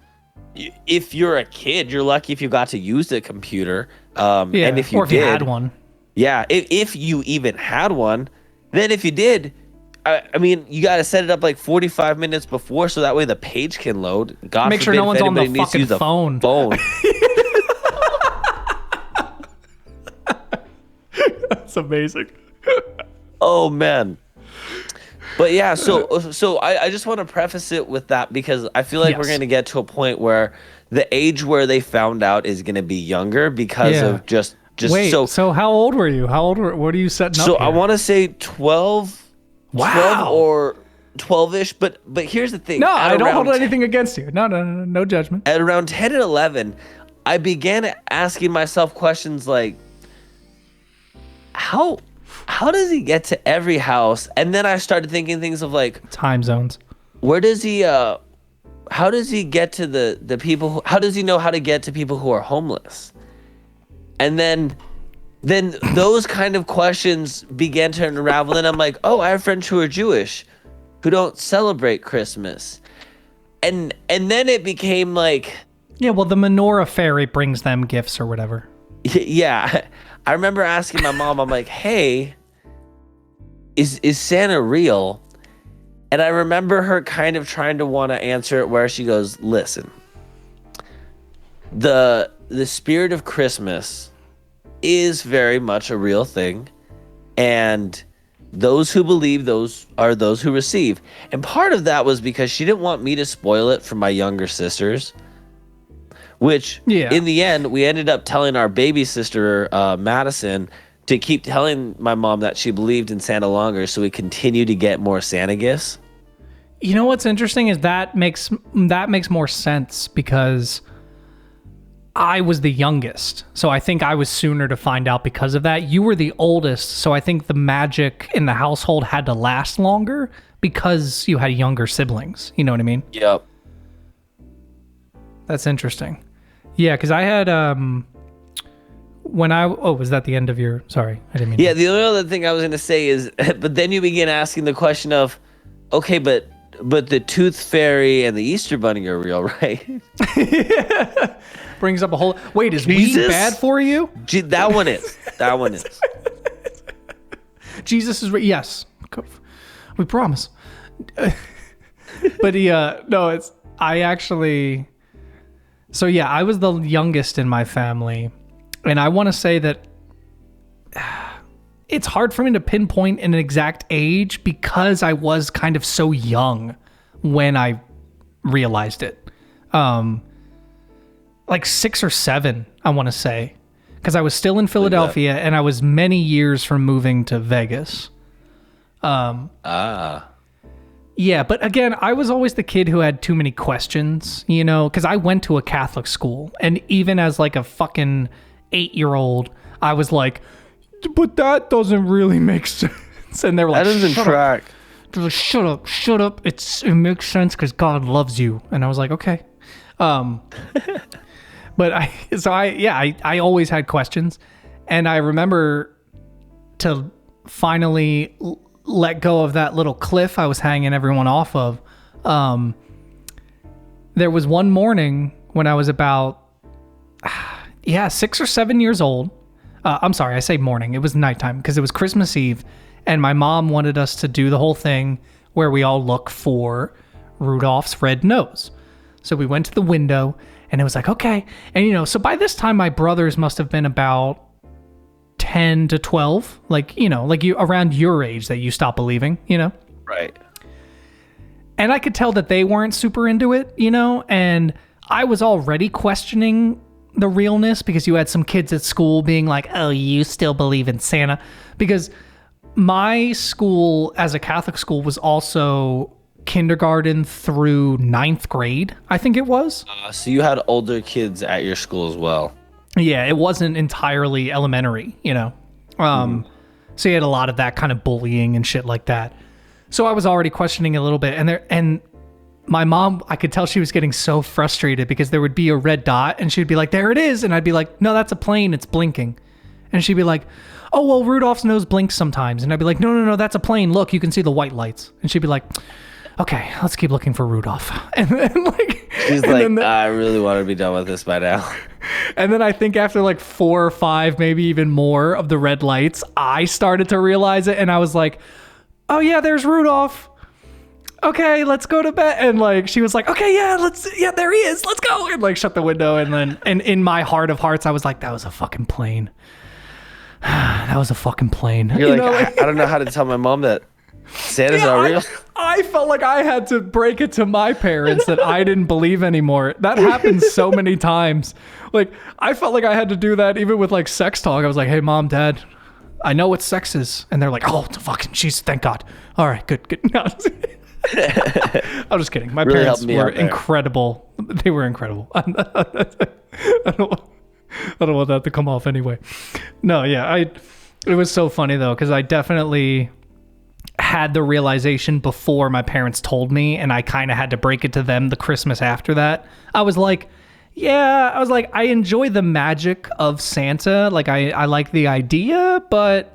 if you're a kid, you're lucky if you got to use the computer. And if you you had one. Yeah, if you even had one, then if you did, I mean, you got to set it up like 45 minutes before so that way the page can load. God Make sure forbid no one's if on the anybody needs to fucking use a phone. That's amazing. Oh, man. But yeah, so I just want to preface it with that because I feel like we're going to get to a point where the age where they found out is going to be younger because of just Wait, so how old were you? What are you setting up So here? I want to say 12. Wow. 12 or 12-ish, but here's the thing. No, I don't hold anything against you. No judgment. At around 10 and 11, I began asking myself questions like, how does he get to every house? And then I started thinking things of like time zones. Where does he how does he get to the people how does he know how to get to people who are homeless? And then those kind of questions began to unravel. And I'm like, oh, I have friends who are Jewish who don't celebrate Christmas. And then it became like... Yeah, well, the menorah fairy brings them gifts or whatever. Yeah. I remember asking my mom, I'm like, hey, is Santa real? And I remember her kind of trying to want to answer it where she goes, listen, the spirit of Christmas is very much a real thing, and those who believe, those are those who receive. And part of that was because she didn't want me to spoil it for my younger sisters, which in the end we ended up telling our baby sister Madison to keep telling my mom that she believed in Santa longer, so we continue to get more Santa gifts. You know what's interesting is that makes more sense because I was the youngest. So I think I was sooner to find out because of that. You were the oldest, so I think the magic in the household had to last longer because you had younger siblings. You know what I mean? Yep. That's interesting. Yeah, because I had was that the end of your? Sorry, I didn't mean. Yeah, the only other thing I was gonna say is, but then you begin asking the question of, okay, but the Tooth Fairy and the Easter Bunny are real, right? Brings up a whole. Wait, is Jesus? weed bad for you? That one is. That one is. Jesus is yes. We promise. But no, it's I actually. So yeah, I was the youngest in my family, and I want to say that it's hard for me to pinpoint an exact age because I was kind of so young when I realized it. Like 6 or 7, I want to say, because I was still in Philadelphia and I was many years from moving to Vegas. Yeah, but again, I was always the kid who had too many questions, you know, because I went to a Catholic school, and even as like a fucking 8-year-old, I was like, but that doesn't really make sense. And they were like, that doesn't track. They're like, shut up. It makes sense because God loves you. And I was like, okay. But I always had questions, and I remember to finally let go of that little cliff I was hanging everyone off of. There was one morning when I was about 6 or 7 years old. I'm sorry, I say morning. It was nighttime because it was Christmas Eve, and my mom wanted us to do the whole thing where we all look for Rudolph's red nose. So we went to the window, and it was like, okay. And, you know, so by this time, my brothers must have been about 10 to 12, like, you know, like you around your age that you stop believing, you know? Right. And I could tell that they weren't super into it, you know? And I was already questioning the realness because you had some kids at school being like, oh, you still believe in Santa? Because my school as a Catholic school was also kindergarten through 9th grade, I think it was. So you had older kids at your school as well. Yeah, it wasn't entirely elementary, you know. So you had a lot of that kind of bullying and shit like that. So I was already questioning a little bit, and my mom, I could tell she was getting so frustrated because there would be a red dot, and she'd be like, "There it is," and I'd be like, "No, that's a plane. It's blinking." And she'd be like, "Oh, well, Rudolph's nose blinks sometimes," and I'd be like, "No, that's a plane. Look, you can see the white lights." And she'd be like, "Okay, let's keep looking for Rudolph." And then she's like, I really want to be done with this by now. And then I think after like 4 or 5, maybe even more of the red lights, I started to realize it, and I was like, "Oh yeah, there's Rudolph. Okay, let's go to bed." And like she was like, "Okay, yeah, there he is. Let's go." And like shut the window, and in my heart of hearts, I was like, "That was a fucking plane. That was a fucking plane." You're like, I don't know how to tell my mom that Santa's not real. I felt like I had to break it to my parents that I didn't believe anymore. That happened so many times. Like, I felt like I had to do that even with like sex talk. I was like, "Hey, Mom, Dad, I know what sex is." And they're like, "Oh, fucking jeez, thank God. All right, good." No. I'm just kidding. My really parents were incredible. They were incredible. I don't want that to come off anyway. No, yeah, it was so funny though, because I definitely had the realization before my parents told me, and I kind of had to break it to them the Christmas after that. I was like, I enjoy the magic of Santa. Like, I like the idea, but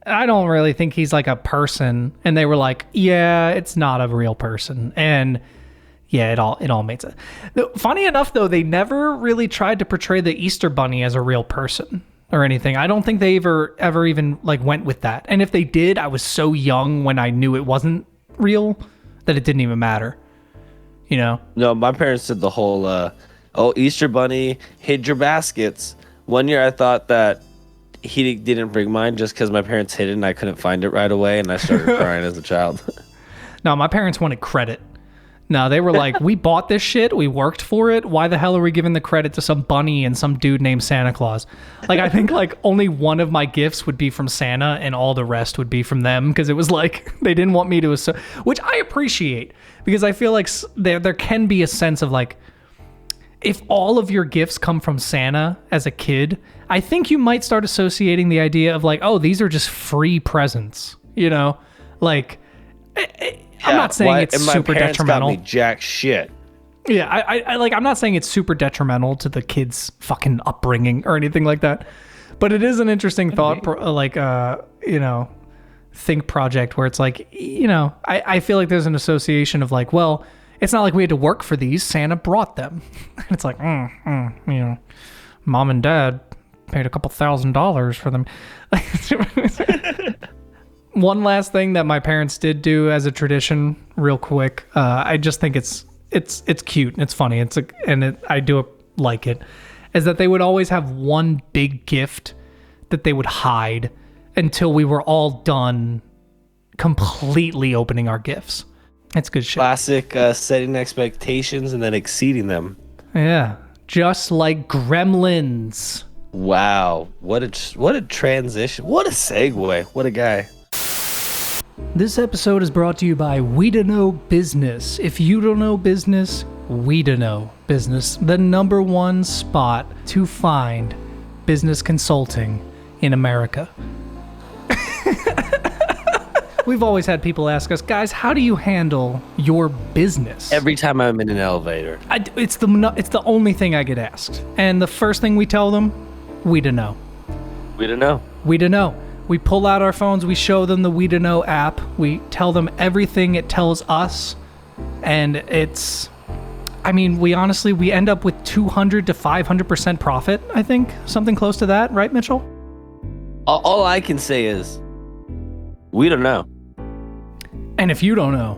I don't really think he's like a person. And they were like, yeah, it's not a real person. And yeah, it all made sense. Funny enough, though, they never really tried to portray the Easter Bunny as a real person or anything. I don't think they ever even like went with that. And if they did, I was so young when I knew it wasn't real that it didn't even matter. You know? No, my parents did the whole, Easter Bunny, hid your baskets. One year I thought that he didn't bring mine just because my parents hid it and I couldn't find it right away, and I started crying as a child. No, my parents wanted credit. No, they were like, we bought this shit. We worked for it. Why the hell are we giving the credit to some bunny and some dude named Santa Claus? Like, I think like only one of my gifts would be from Santa and all the rest would be from them because it was like they didn't want me to, which I appreciate because I feel like there can be a sense of like, if all of your gifts come from Santa as a kid, I think you might start associating the idea of like, oh, these are just free presents, you know? Like, I'm not saying it's super detrimental. Got me jack shit. Yeah, I like. I'm not saying it's super detrimental to the kids' fucking upbringing or anything like that, but it is an interesting thought, think project where it's like, I feel like there's an association of like, well, it's not like we had to work for these. Santa brought them. It's like, mom and dad paid a couple $1,000s for them. One last thing that my parents did do as a tradition, real quick. I just think it's cute and it's funny. I do like it. Is that they would always have one big gift that they would hide until we were all done completely opening our gifts. It's good shit. Classic setting expectations and then exceeding them. Yeah, just like Gremlins. Wow, what a transition! What a segue! What a guy! This episode is brought to you by We Da Know Business. If you don't know business, We Da Know Business, the number one spot to find business consulting in America. We've always had people ask us, guys, how do you handle your business? Every time I'm in an elevator. It's the only thing I get asked. And the first thing we tell them, We Da Know. We Da Know. We Da Know. We pull out our phones, we show them the We Da Know app, we tell them everything it tells us, and we end up with 200 to 500% profit, I think. Something close to that, right, Mitchell? All I can say is, we don't know. And if you don't know,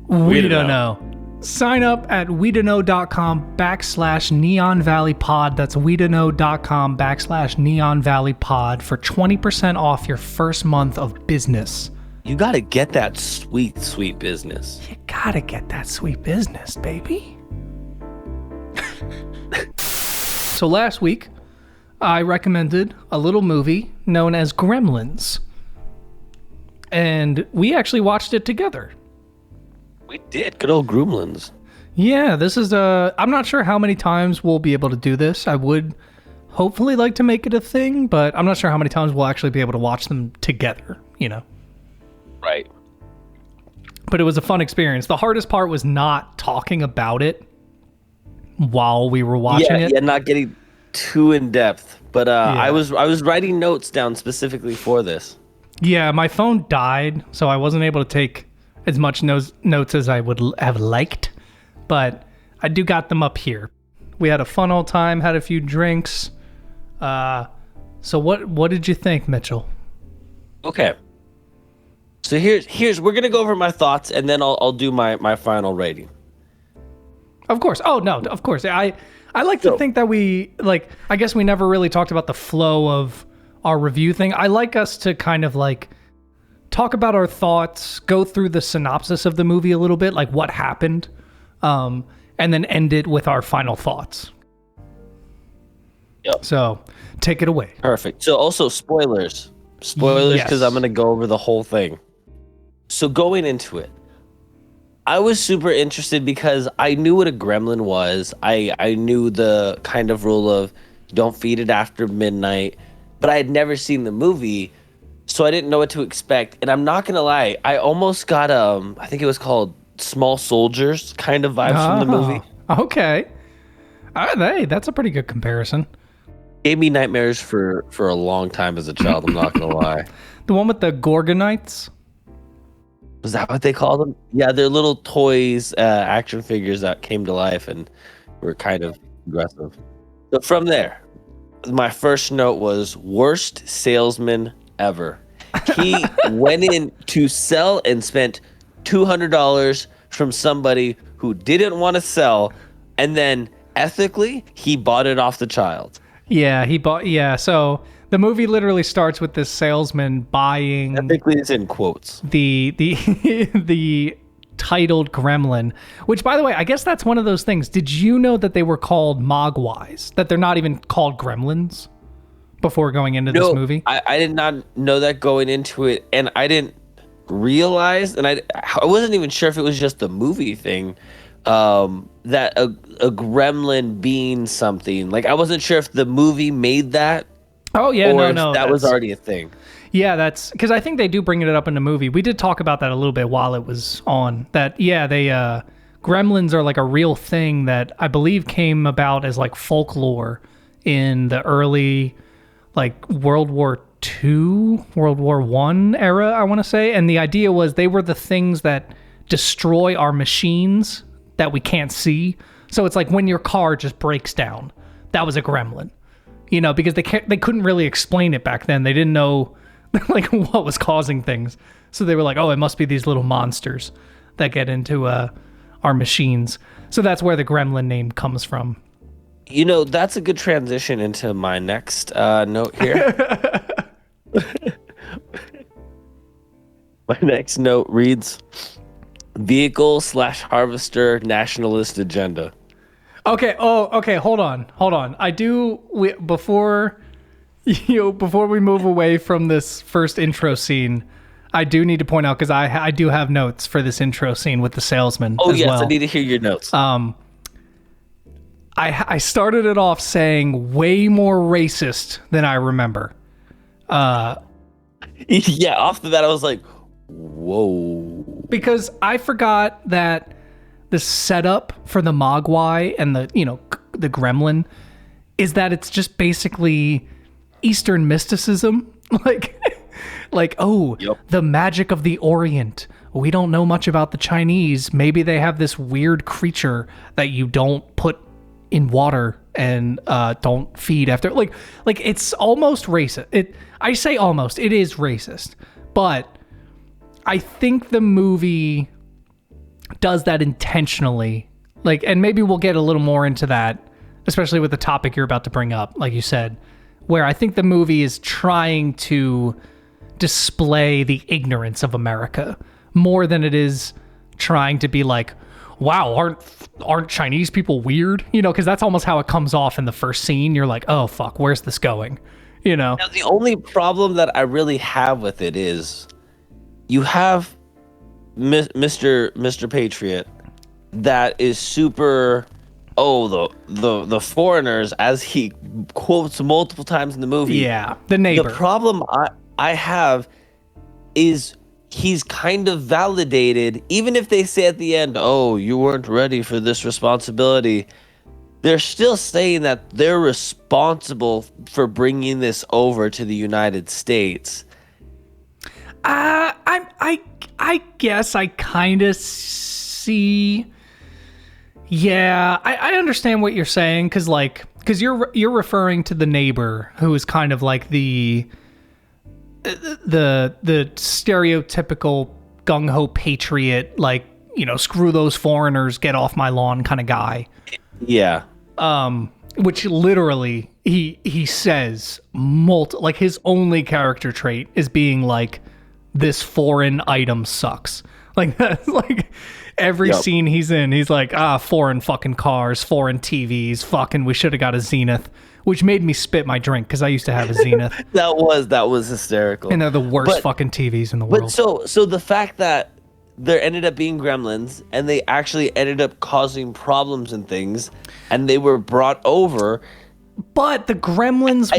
we don't know. Sign up at wedaknow.com/Neon Valley Pod. That's wedaknow.com/Neon Valley Pod for 20% off your first month of business. You gotta get that sweet, sweet business. You gotta get that sweet business, baby. So last week, I recommended a little movie known as Gremlins. And we actually watched it together. We did. Good old Gremlins. Yeah, this is I'm not sure how many times we'll be able to do this. I would hopefully like to make it a thing, but I'm not sure how many times we'll actually be able to watch them together, Right. But it was a fun experience. The hardest part was not talking about it while we were watching it. Yeah, not getting too in depth. But I was writing notes down specifically for this. Yeah, my phone died, so I wasn't able to take as much notes as I would have liked, but I do got them up here. We had a fun old time, had a few drinks. So what did you think, Mitchell? Okay. So here's we're gonna go over my thoughts, and then I'll do my final rating. Of course. Oh no, of course. I like to think that I guess we never really talked about the flow of our review thing. I like us to kind of like talk about our thoughts, go through the synopsis of the movie a little bit, like what happened, and then end it with our final thoughts. Yep. So take it away. Perfect. So also spoilers because I'm going to go over the whole thing. So going into it, I was super interested because I knew what a gremlin was. I knew the kind of rule of don't feed it after midnight, but I had never seen the movie, so I didn't know what to expect. And I'm not gonna lie, I almost got I think it was called Small Soldiers kind of vibes from the movie. Okay. Hey, that's a pretty good comparison. Gave me nightmares for a long time as a child, I'm not gonna lie. The one with the Gorgonites? Was that what they called them? Yeah, they're little toys, action figures that came to life and were kind of aggressive. So from there, my first note was worst salesman ever. He went in to sell and spent $200 from somebody who didn't want to sell, and then ethically he bought it off the child. Yeah, so the movie literally starts with this salesman buying ethically is in quotes the titled gremlin, which, by the way, I guess that's one of those things. Did you know that they were called Mogwais, that they're not even called gremlins before going into this movie? I did not know that going into it, and I didn't realize, and I wasn't even sure if it was just the movie thing, that a gremlin being something. Like, I wasn't sure if the movie made that. Oh, yeah, or no. That was already a thing. Yeah, that's because I think they do bring it up in the movie. We did talk about that a little bit while it was on. That they gremlins are like a real thing that I believe came about as like folklore in the early like World War II, World War I era, I want to say. And the idea was they were the things that destroy our machines that we can't see. So it's like when your car just breaks down, that was a gremlin, because they couldn't really explain it back then. They didn't know like what was causing things. So they were like, oh, it must be these little monsters that get into our machines. So that's where the gremlin name comes from. That's a good transition into my next note here. My next note reads, vehicle/harvester nationalist agenda. Okay. Oh, okay. Hold on. Before we move away from this first intro scene, I do need to point out, because I do have notes for this intro scene with the salesman. Oh, as yes, well. I need to hear your notes. I started it off saying way more racist than I remember. Yeah, off the bat, I was like, whoa. Because I forgot that the setup for the Mogwai and the gremlin is that it's just basically Eastern mysticism. Yep. The magic of the Orient. We don't know much about the Chinese. Maybe they have this weird creature that you don't put in water and don't feed after. Like it's almost racist. I say almost. It is racist. But I think the movie does that intentionally. And maybe we'll get a little more into that, especially with the topic you're about to bring up, like you said, where I think the movie is trying to display the ignorance of America more than it is trying to be like, wow, aren't Chinese people weird? Because that's almost how it comes off in the first scene. You're like, oh, fuck, where's this going? Now, the only problem that I really have with it is you have Mr. Patriot that is super, the foreigners, as he quotes multiple times in the movie. Yeah, the neighbor. The problem I have is he's kind of validated, even if they say at the end, oh, you weren't ready for this responsibility. They're still saying that they're responsible for bringing this over to the United States. I guess I kind of see. Yeah, I understand what you're saying, because you're referring to the neighbor who is kind of like the stereotypical gung-ho patriot, screw those foreigners, get off my lawn kind of guy. Yeah. Which literally he says his only character trait is being like, this foreign item sucks. That's every scene he's in, he's like, foreign fucking cars, foreign TVs, fucking we should have got a Zenith, which made me spit my drink because I used to have a Zenith. that was hysterical. And they're the worst fucking TVs in the world. But so the fact that there ended up being gremlins and they actually ended up causing problems and things, and they were brought over. But the gremlins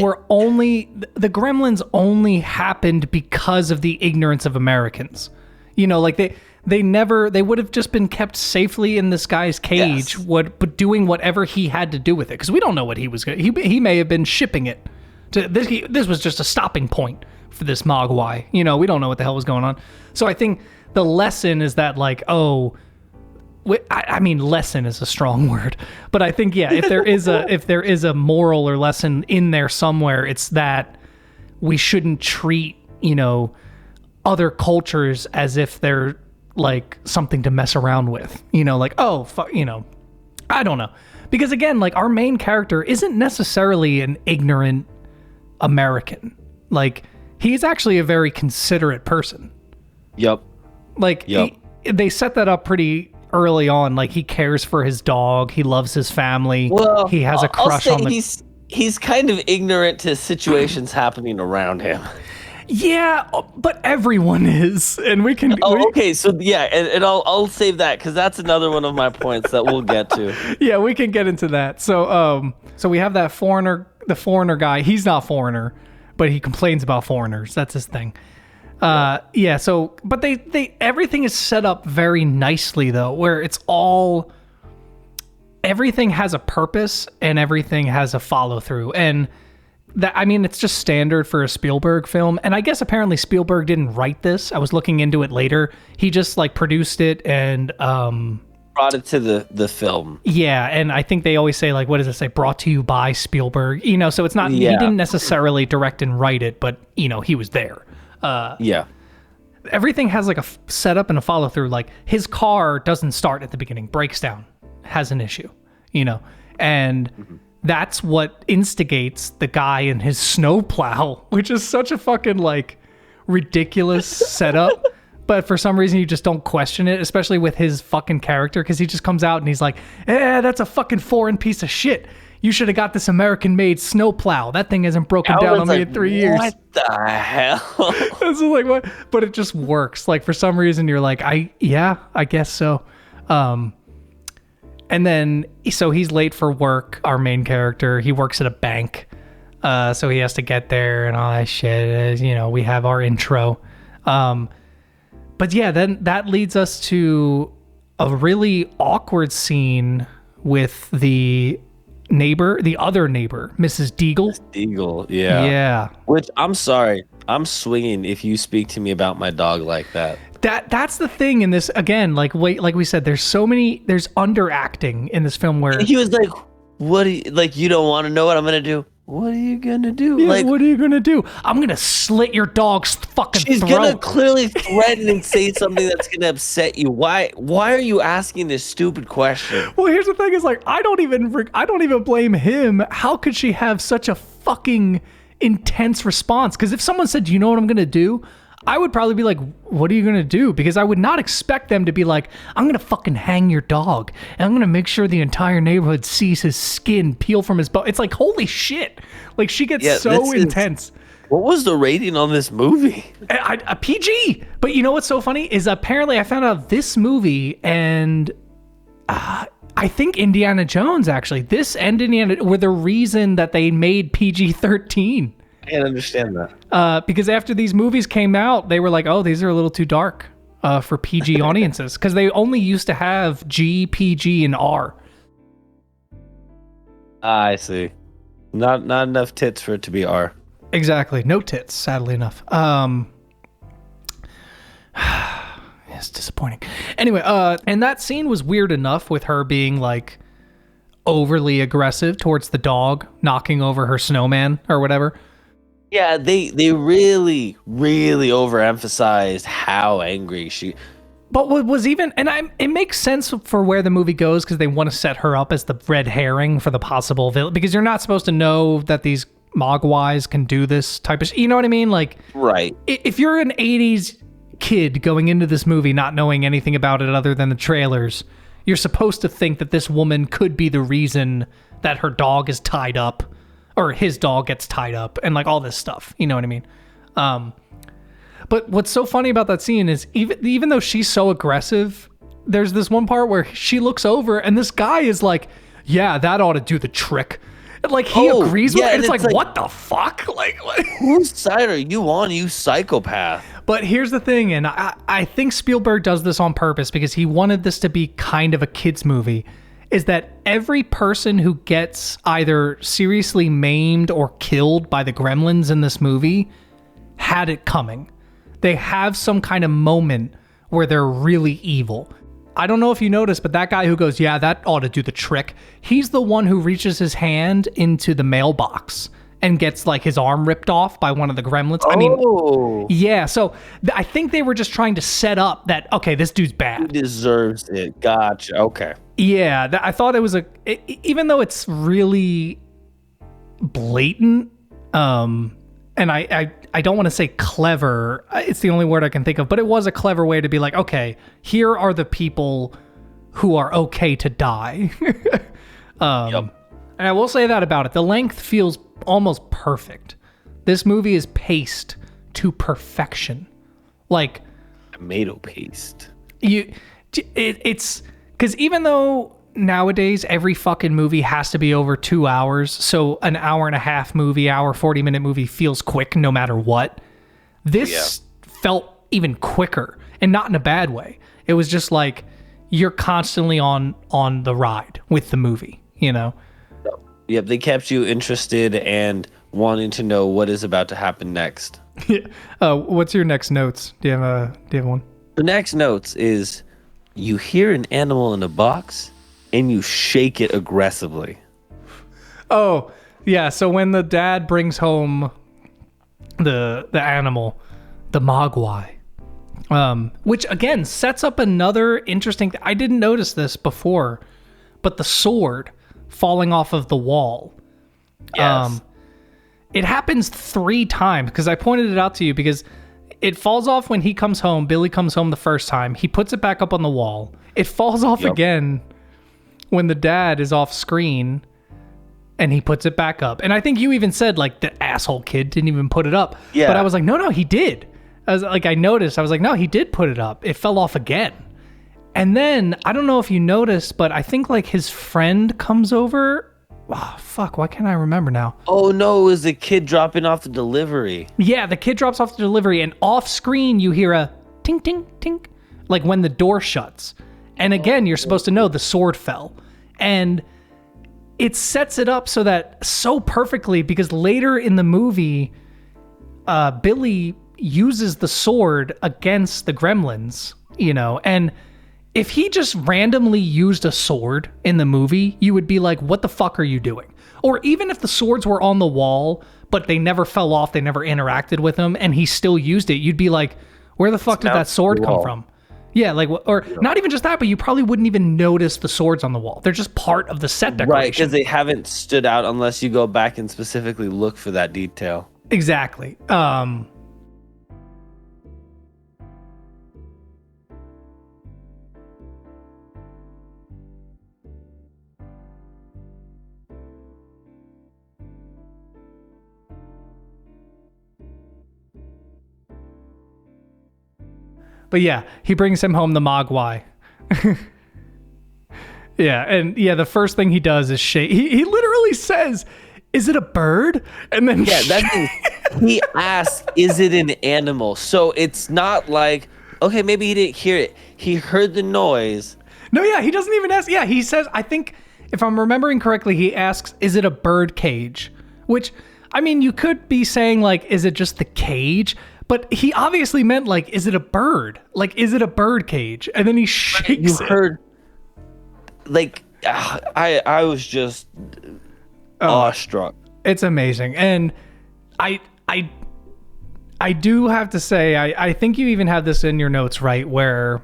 only happened because of the ignorance of Americans. They would have just been kept safely in this guy's cage, yes, but doing whatever he had to do with it, because we don't know what he was going to. He may have been shipping it to this. This was just a stopping point for this Mogwai. We don't know what the hell was going on. So I think the lesson is that I mean, lesson is a strong word, but I think, yeah, if there is a moral or lesson in there somewhere, it's that we shouldn't treat, other cultures as if they're like something to mess around with, oh, fuck, I don't know. Because again, our main character isn't necessarily an ignorant American. He's actually a very considerate person. Yep. Yep. they set that up pretty early on. Like, he cares for his dog. He loves his family. Well, he has a crush on the... He's kind of ignorant to situations happening around him. Yeah, but everyone is, and we can... Okay, so yeah, and I'll save that, because that's another one of my points that we'll get to. Yeah, we can get into that. So we have that the foreigner guy. He's not foreigner, but he complains about foreigners. That's his thing. Yeah, so, but they everything is set up very nicely, though, where it's all... Everything has a purpose, and everything has a follow-through, and... it's just standard for a Spielberg film. And I guess apparently Spielberg didn't write this. I was looking into it later. He just like produced it and brought it to the film. Yeah, and I think they always say, like, what does it say? Brought to you by Spielberg. You know, so it's not he didn't necessarily direct and write it, but you know, he was there. Yeah. Everything has like a setup and a follow through. Like, his car doesn't start at the beginning, breaks down, has an issue, you know, and that's what instigates the guy in his snowplow, which is such a fucking like ridiculous setup. But for some reason, you just don't question it, especially with his fucking character, because he just comes out and he's like, that's a fucking foreign piece of shit. You should have got this American-made snowplow. That thing hasn't broken down on me in 3 years. What the hell? This is like, what? But it just works. Like, for some reason, you're like, I guess so. And then, so he's late for work, our main character. He works at a bank. So he has to get there and all that shit. You know, we have our intro. But yeah, then that leads us to a really awkward scene with the other neighbor, Mrs. Deagle. Deagle, yeah. Yeah. Which, I'm sorry, I'm swinging if you speak to me about my dog like that. That's the thing in this, again, like we said, there's underacting in this film where... He was like, you don't want to know what I'm going to do? What are you going to do? Yeah, like, what are you going to do? I'm going to slit your dog's fucking throat. She's going to clearly threaten and say something that's going to upset you. Why are you asking this stupid question? Well, here's the thing is, like, I don't even blame him. How could she have such a fucking intense response? Because if someone said, you know what I'm going to do? I would probably be like, what are you going to do? Because I would not expect them to be like, I'm going to fucking hang your dog. And I'm going to make sure the entire neighborhood sees his skin peel from his butt. It's like, holy shit. Like, she gets so intense. What was the rating on this movie? A PG. But you know what's so funny is apparently I found out this movie and I think Indiana Jones, actually. This and Indiana were the reason that they made PG-13. I can't understand that. Because after these movies came out, they were like, oh, these are a little too dark for PG audiences. Because they only used to have G, PG, and R. I see. Not enough tits for it to be R. Exactly. No tits, sadly enough. It's disappointing. Anyway, and that scene was weird enough with her being like overly aggressive towards the dog, knocking over her snowman or whatever. Yeah, they really, really overemphasized how angry she... But what was even... And it makes sense for where the movie goes because they want to set her up as the red herring for the possible villain. Because you're not supposed to know that these Mogwais can do this type of... You know what I mean? Like, right. If you're an 80s kid going into this movie not knowing anything about it other than the trailers, you're supposed to think that this woman could be the reason that her dog is tied up. Or his dog gets tied up and like all this stuff. You know what I mean? But what's so funny about that scene is even though she's so aggressive, there's this one part where she looks over and this guy is like, yeah, that ought to do the trick. And like he agrees with it. And it's like, what the fuck? Like whose side are you on, you psychopath? But here's the thing, and I think Spielberg does this on purpose because he wanted this to be kind of a kid's movie. Is that every person who gets either seriously maimed or killed by the Gremlins in this movie had it coming. They have some kind of moment where they're really evil. I don't know if you noticed, but that guy who goes, yeah, that ought to do the trick. He's the one who reaches his hand into the mailbox and gets like his arm ripped off by one of the Gremlins. I mean, yeah. So I think they were just trying to set up that, okay, this dude's bad. He deserves it. Gotcha. Okay. Yeah, I thought it was even though it's really blatant, and I don't want to say clever. It's the only word I can think of, but it was a clever way to be like, okay, here are the people who are okay to die. And I will say that about it. The length feels almost perfect. This movie is paced to perfection. Like tomato paste. It's because even though nowadays every fucking movie has to be over 2 hours, so an hour and a half movie, 40-minute movie feels quick no matter what. This felt even quicker, and not in a bad way. It was just like you're constantly on the ride with the movie, you know? Yep, they kept you interested and wanting to know what is about to happen next. What's your next notes? Do you have one? The next notes is you hear an animal in a box and you shake it aggressively. Oh, yeah. So when the dad brings home the animal, the mogwai, which again sets up another interesting I didn't notice this before, but the sword falling off of the wall. Yes. It happens 3 times because I pointed it out to you because it falls off when he comes home. Billy comes home the first time. He puts it back up on the wall. It falls off again when the dad is off screen and he puts it back up. And I think you even said like the asshole kid didn't even put it up. Yeah. But I was like, no, he did. I was like, I noticed. I was like, no, he did put it up. It fell off again. And then I don't know if you noticed, but I think like his friend comes over. Oh, fuck, why can't I remember now? Oh, no, it was the kid dropping off the delivery. Yeah, the kid drops off the delivery, and off screen you hear a tink, tink, tink, like when the door shuts. And again, you're supposed to know the sword fell. And it sets it up so perfectly because later in the movie, Billy uses the sword against the Gremlins, you know, and if he just randomly used a sword in the movie, you would be like, what the fuck are you doing? Or even if the swords were on the wall, but they never fell off, they never interacted with them, and he still used it, you'd be like, where the fuck did that sword come from? Yeah, like, or not even just that, but you probably wouldn't even notice the swords on the wall. They're just part of the set decoration. Right, because they haven't stood out unless you go back and specifically look for that detail. Exactly. But yeah, he brings him home the mogwai. Yeah, and yeah, the first thing he does is shake. He literally says, "Is it a bird?" And then he asks, "Is it an animal?" So it's not like, okay, maybe he didn't hear it. He heard the noise. No, yeah, he doesn't even ask. Yeah, he says, I think if I'm remembering correctly, he asks, "Is it a bird cage?" Which, I mean, you could be saying like, "Is it just the cage?" But he obviously meant like, is it a bird? Like, is it a bird cage? And then he shakes You heard, like, I was just awestruck. It's amazing. And I do have to say, I think you even have this in your notes, right? Where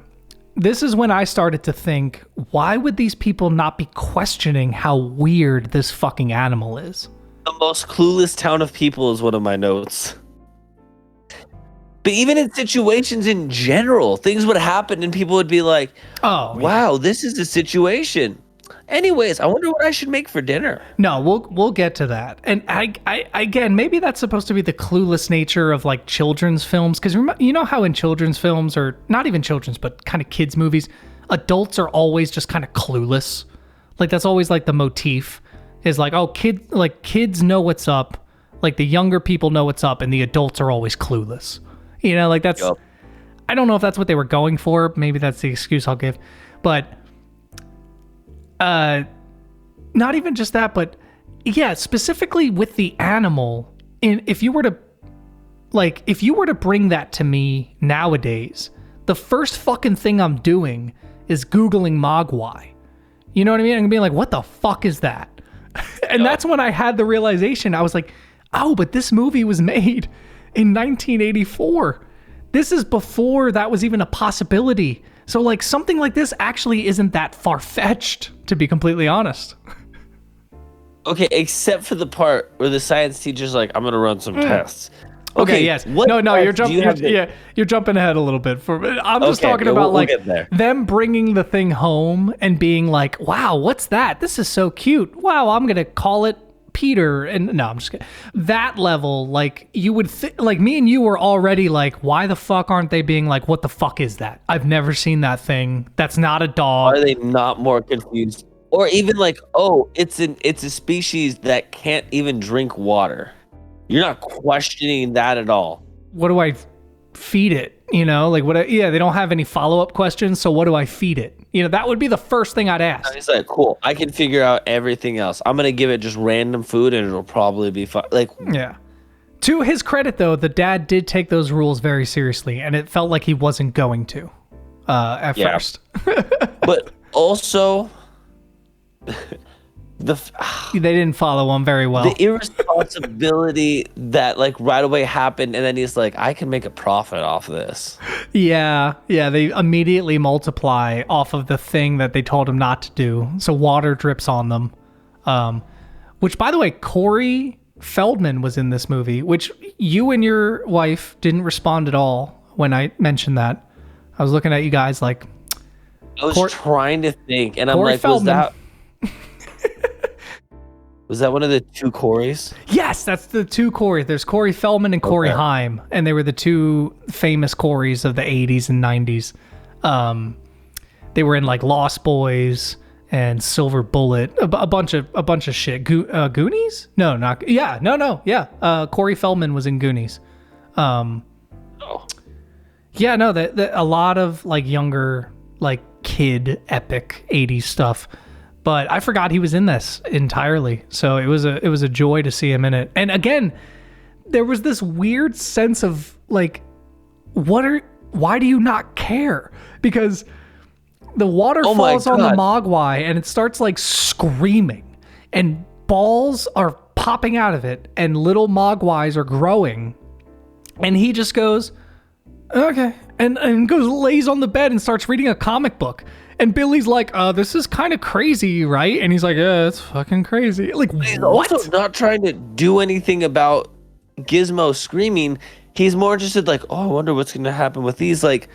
this is when I started to think, why would these people not be questioning how weird this fucking animal is? The most clueless town of people is one of my notes. But even in situations in general, things would happen and people would be like, "Oh, wow, this is a situation." Anyways, I wonder what I should make for dinner. No, we'll get to that. And I again, maybe that's supposed to be the clueless nature of like children's films, because you know how in children's films, or not even children's, but kind of kids movies, adults are always just kind of clueless. Like that's always like the motif is like, oh, kids know what's up, like the younger people know what's up, and the adults are always clueless. You know, like that's, I don't know if that's what they were going for. Maybe that's the excuse I'll give. But not even just that, but yeah, specifically with the animal, if you were to bring that to me nowadays, the first fucking thing I'm doing is Googling mogwai. You know what I mean? I'm gonna be like, what the fuck is that? And that's when I had the realization. I was like, oh, but this movie was made in 1984. This is before that was even a possibility. So like something like this actually isn't that far-fetched, to be completely honest. Okay, except for the part where the science teacher's like, I'm going to run some tests. Okay, yes. No, you're jumping. You're jumping ahead a little bit. I'm just talking about like them bringing the thing home and being like, "Wow, what's that? This is so cute. Wow, I'm gonna call it Peter." And no, I'm just kidding. That level, like you would like me and you were already like, "Why the fuck aren't they being like, what the fuck is that? I've never seen that thing. That's not a dog." Are they not more confused? Or even like, oh, it's a species that can't even drink water. You're not questioning that at all. What do I feed it? You know, like they don't have any follow-up questions. So what do I feed it? You know, that would be the first thing I'd ask. It's like, cool. I can figure out everything else. I'm going to give it just random food and it'll probably be fine. Like, yeah. To his credit, though, the dad did take those rules very seriously, and it felt like he wasn't going to at first. But also, they didn't follow him very well. The irresponsibility that like right away happened, and then he's like, I can make a profit off of this. Yeah, they immediately multiply off of the thing that they told him not to do. So water drips on them. Which, by the way, Corey Feldman was in this movie, which you and your wife didn't respond at all when I mentioned that. I was looking at you guys like... I was trying to think, and I'm Corey like, Feldman. Was that one of the two Coreys? Yes, that's the two Corey. There's Corey Feldman and Corey Haim, and they were the two famous Coreys of the 80s and 90s. They were in like Lost Boys and Silver Bullet, a bunch of shit. Goonies? No, not Corey Feldman was in Goonies. Yeah, no, a lot of like younger like kid epic 80s stuff. But I forgot he was in this entirely. So it was a joy to see him in it. And again, there was this weird sense of like, why do you not care? Because the water falls on the Mogwai and it starts like screaming and balls are popping out of it and little Mogwais are growing. And he just goes, okay. And goes, lays on the bed and starts reading a comic book. And Billy's like, this is kind of crazy, right? And he's like, yeah, it's fucking crazy. Like, he's what? also not trying to do anything about Gizmo screaming. He's more interested, like, oh, I wonder what's going to happen with these. Like,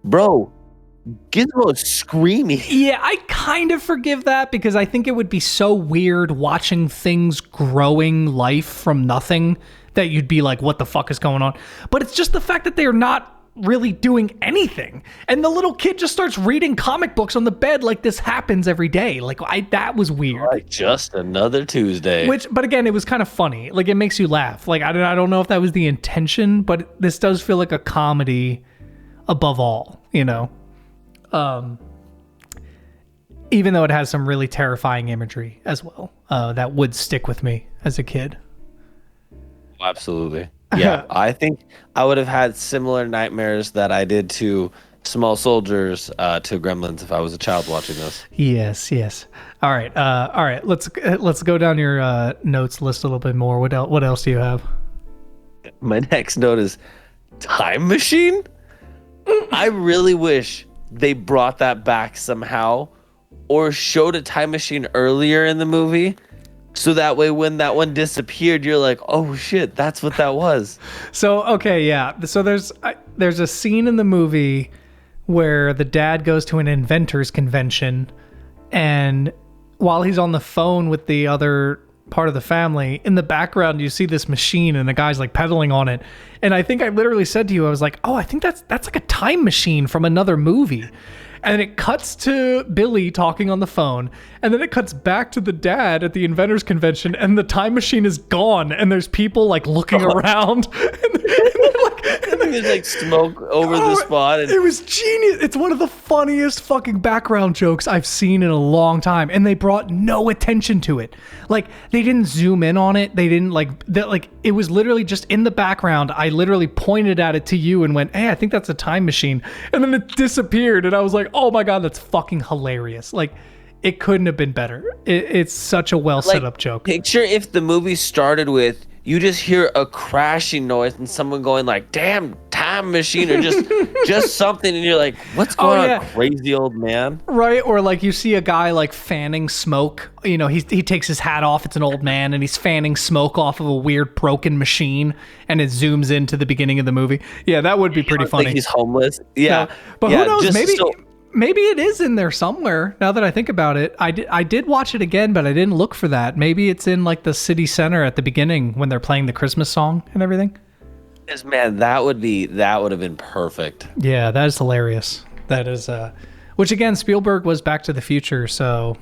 bro, Gizmo's screaming. Yeah, I kind of forgive that because I think it would be so weird watching things growing life from nothing that you'd be like, what the fuck is going on? But it's just the fact that they're not really doing anything, and the little kid just starts reading comic books on the bed like this happens every day. Like that was weird. Like just another Tuesday. But again, it was kind of funny. Like it makes you laugh. Like I don't know if that was the intention, but this does feel like a comedy above all, you know. Even though it has some really terrifying imagery as well, that would stick with me as a kid. Absolutely. Yeah, I think I would have had similar nightmares that I did to Small Soldiers to Gremlins if I was a child watching this. Yes. All right. Let's go down your notes list a little bit more. What else do you have? My next note is time machine. I really wish they brought that back somehow, or showed a time machine earlier in the movie. So that way, when that one disappeared, you're like, oh shit, that's what that was. So, okay, yeah. So there's a scene in the movie where the dad goes to an inventors convention, and while he's on the phone with the other part of the family, in the background you see this machine and the guy's like pedaling on it. And I think I literally said to you, I was like, oh, I think that's like a time machine from another movie. And it cuts to Billy talking on the phone, and then it cuts back to the dad at the inventors convention, and the time machine is gone, and there's people like looking around, and there's like smoke over the spot. It was genius. It's one of the funniest fucking background jokes I've seen in a long time, and they brought no attention to it. Like they didn't zoom in on it. They didn't like it was literally just in the background. I literally pointed at it to you and went, "Hey, I think that's a time machine," and then it disappeared, and I was like, oh my god, that's fucking hilarious. Like it couldn't have been better. It's such a well set up joke. Picture if the movie started with you just hear a crashing noise and someone going like, damn, time time machine or just something, and you're like, what's going on, crazy old man? Right, or like you see a guy like fanning smoke. You know, he takes his hat off. It's an old man, and he's fanning smoke off of a weird broken machine, and it zooms into the beginning of the movie. Yeah, that would be pretty funny. Like he's homeless. Yeah, but who knows? Maybe it is in there somewhere. Now that I think about it, I did watch it again, but I didn't look for that. Maybe it's in like the city center at the beginning when they're playing the Christmas song and everything. Yes, man, that would have been perfect. Yeah, that is hilarious. That is, which again, Spielberg was Back to the Future, so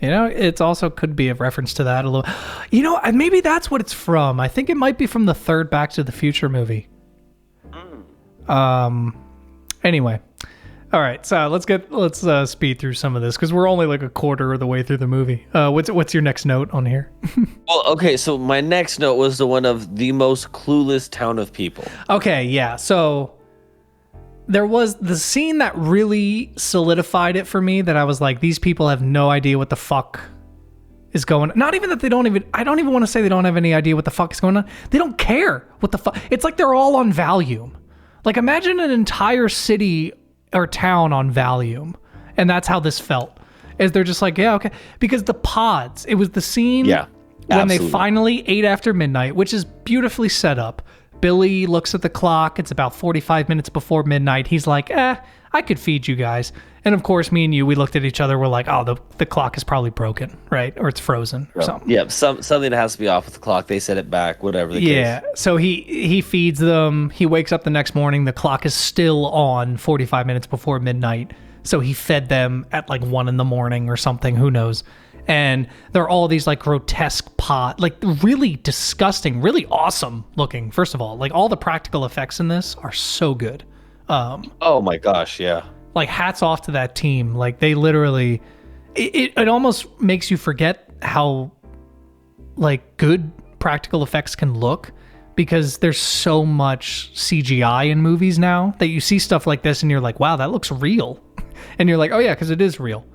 you know, it's also could be a reference to that a little. You know, maybe that's what it's from. I think it might be from the third Back to the Future movie. Anyway. All right, so let's speed through some of this because we're only like a quarter of the way through the movie. What's your next note on here? Well, okay, so my next note was the one of the most clueless town of people. Okay, yeah. So there was the scene that really solidified it for me that I was like, these people have no idea what the fuck is going on. Not even that I don't even want to say they don't have any idea what the fuck is going on. They don't care what the fuck. It's like they're all on Valium. Like imagine an entire city or town on Valium, and that's how this felt. Is they're just like, yeah, okay, because the pods. It was the scene when they finally ate after midnight, which is beautifully set up. Billy looks at the clock. It's about 45 minutes before midnight. He's like, I could feed you guys. And of course, me and you, we looked at each other. We're like, oh, the clock is probably broken, right? Or it's frozen or something. Yeah, something has to be off with the clock. They set it back, whatever the case. Yeah, so he feeds them. He wakes up the next morning. The clock is still on 45 minutes before midnight. So he fed them at like 1 a.m. or something. Who knows? And there are all these like grotesque like really disgusting, really awesome looking. First of all, like all the practical effects in this are so good. Oh my gosh, yeah. Like hats off to that team. Like they literally, it almost makes you forget how like good practical effects can look because there's so much CGI in movies now that you see stuff like this and you're like, wow, that looks real. And you're like, oh yeah, because it is real.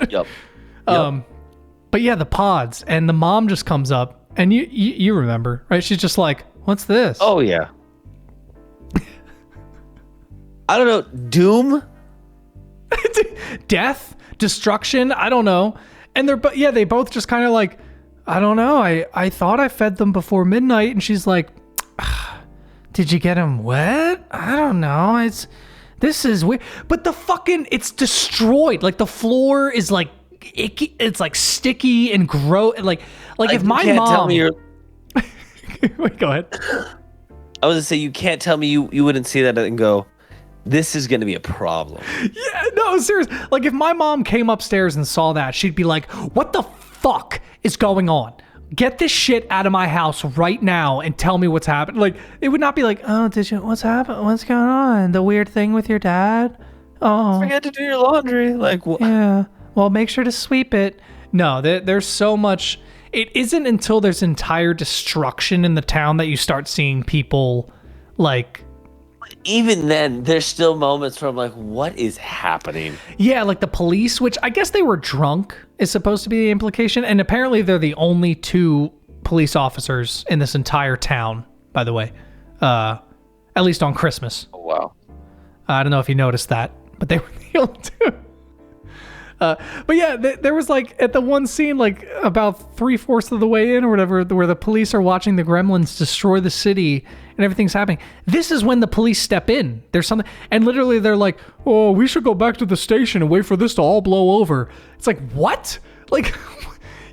Yep. But yeah, the pods and the mom just comes up and you remember, right? She's just like, what's this? Oh yeah. I don't know. Doom? Death? Destruction? I don't know. And they both just kind of like, I don't know. I thought I fed them before midnight. And she's like, did you get them wet? I don't know. This is weird. But it's destroyed. Like the floor is like icky. It's like sticky and gross. Like if my mom. Tell me Wait, go ahead. I was gonna say you can't tell me you wouldn't see that and go, this is going to be a problem. Yeah, no, seriously. Like, if my mom came upstairs and saw that, she'd be like, what the fuck is going on? Get this shit out of my house right now and tell me what's happening. Like, it would not be like, oh, what's happening? What's going on? The weird thing with your dad? Oh. Forget to do your laundry. Like, yeah. Well, make sure to sweep it. No, there's so much. It isn't until there's entire destruction in the town that you start seeing people, like... Even then, there's still moments where I'm like, what is happening? Yeah, like the police, which I guess they were drunk, is supposed to be the implication. And apparently they're the only 2 police officers in this entire town, by the way. At least on Christmas. Oh, wow. I don't know if you noticed that, but they were the only 2. But yeah, there was like at the one scene, like about 3/4 of the way in or whatever, where the police are watching the Gremlins destroy the city and everything's happening. This is when the police step in. There's something, and literally they're like, "Oh, we should go back to the station and wait for this to all blow over." It's like, what? Like,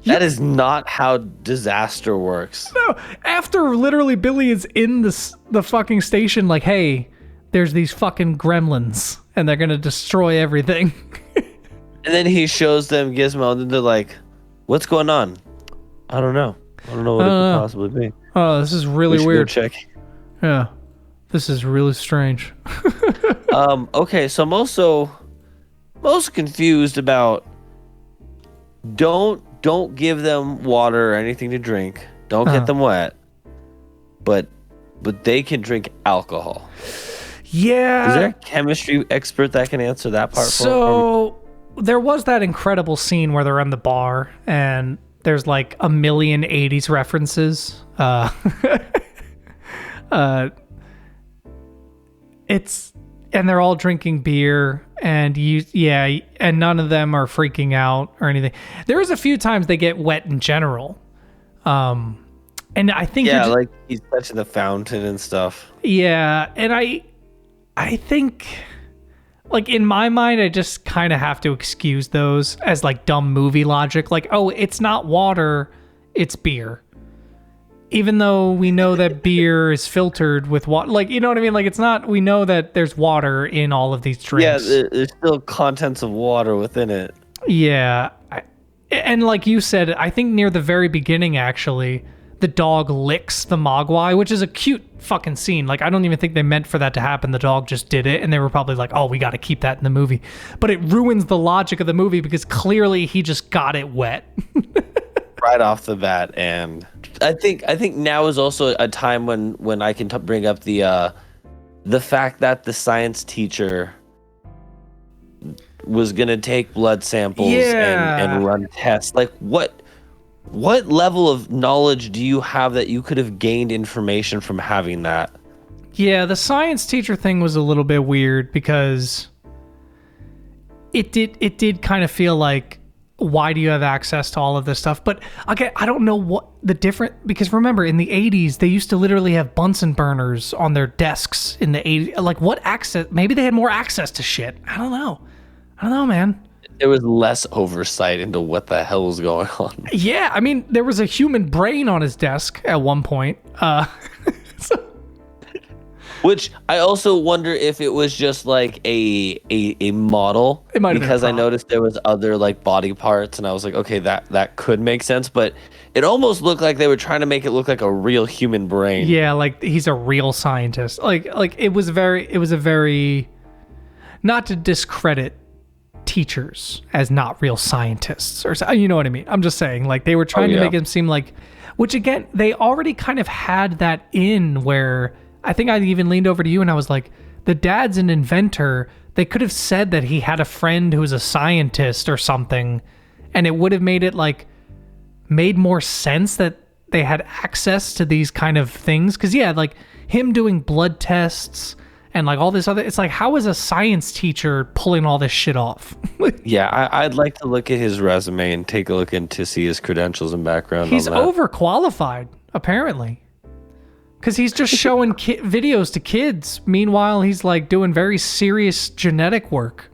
that is not how disaster works. No, after literally Billy is in the fucking station, like, hey, there's these fucking Gremlins and they're gonna destroy everything. And then he shows them Gizmo, and they're like, what's going on? I don't know. I don't know what it could possibly be. Oh, this is really weird. Go check. Yeah. This is really strange. Okay, so I'm also most confused about don't give them water or anything to drink. Don't get them wet. But they can drink alcohol. Yeah. Is there a chemistry expert that can answer that part for me? There was that incredible scene where they're in the bar and there's like a million 80s and they're all drinking beer, and and none of them are freaking out or anything. There is a few times they get wet in general. And I think like he's touching the fountain and stuff. Yeah, and I think, like, in my mind, I just kind of have to excuse those as like dumb movie logic. Like, oh, it's not water, it's beer. Even though we know that beer is filtered with water, like, you know what I mean? Like, it's not, we know that there's water in all of these drinks. Yeah, there's still contents of water within it. Yeah. And like you said, I think near the very beginning, actually, the dog licks the mogwai, which is a cute fucking scene. Like, I don't even think they meant for that to happen. The dog just did it, and they were probably like, oh, we got to keep that in the movie. But it ruins the logic of the movie because clearly he just got it wet. Right off the bat. And I think now is also a time when I can bring up the fact that the science teacher was gonna take blood samples and run tests. Like, what level of knowledge do you have that you could have gained information from having that? Yeah, the science teacher thing was a little bit weird because it did kind of feel like, why do you have access to all of this stuff? But okay, I don't know what the because remember, in the 80s, they used to literally have Bunsen burners on their desks in the 80s. Like, what access? Maybe they had more access to shit. I don't know, man. There was less oversight into what the hell was going on. Yeah, I mean, there was a human brain on his desk at one point. Which I also wonder if it was just like a model. It might have been because I noticed there was other like body parts, and I was like, okay, that could make sense, but it almost looked like they were trying to make it look like a real human brain. Yeah, like he's a real scientist. Like it was a very, not to discredit teachers as not real scientists, or you know what I mean. I'm just saying, like, they were trying to make him seem like, which again, they already kind of had that in where. I think I even leaned over to you and I was like, the dad's an inventor. They could have said that he had a friend who was a scientist or something, and it would have made more sense that they had access to these kind of things. Because yeah, like him doing blood tests and like all this other, it's like, how is a science teacher pulling all this shit off? Yeah, I'd like to look at his resume and take a look to see his credentials and background. He's overqualified, apparently. Because he's just showing videos to kids. Meanwhile, he's like doing very serious genetic work.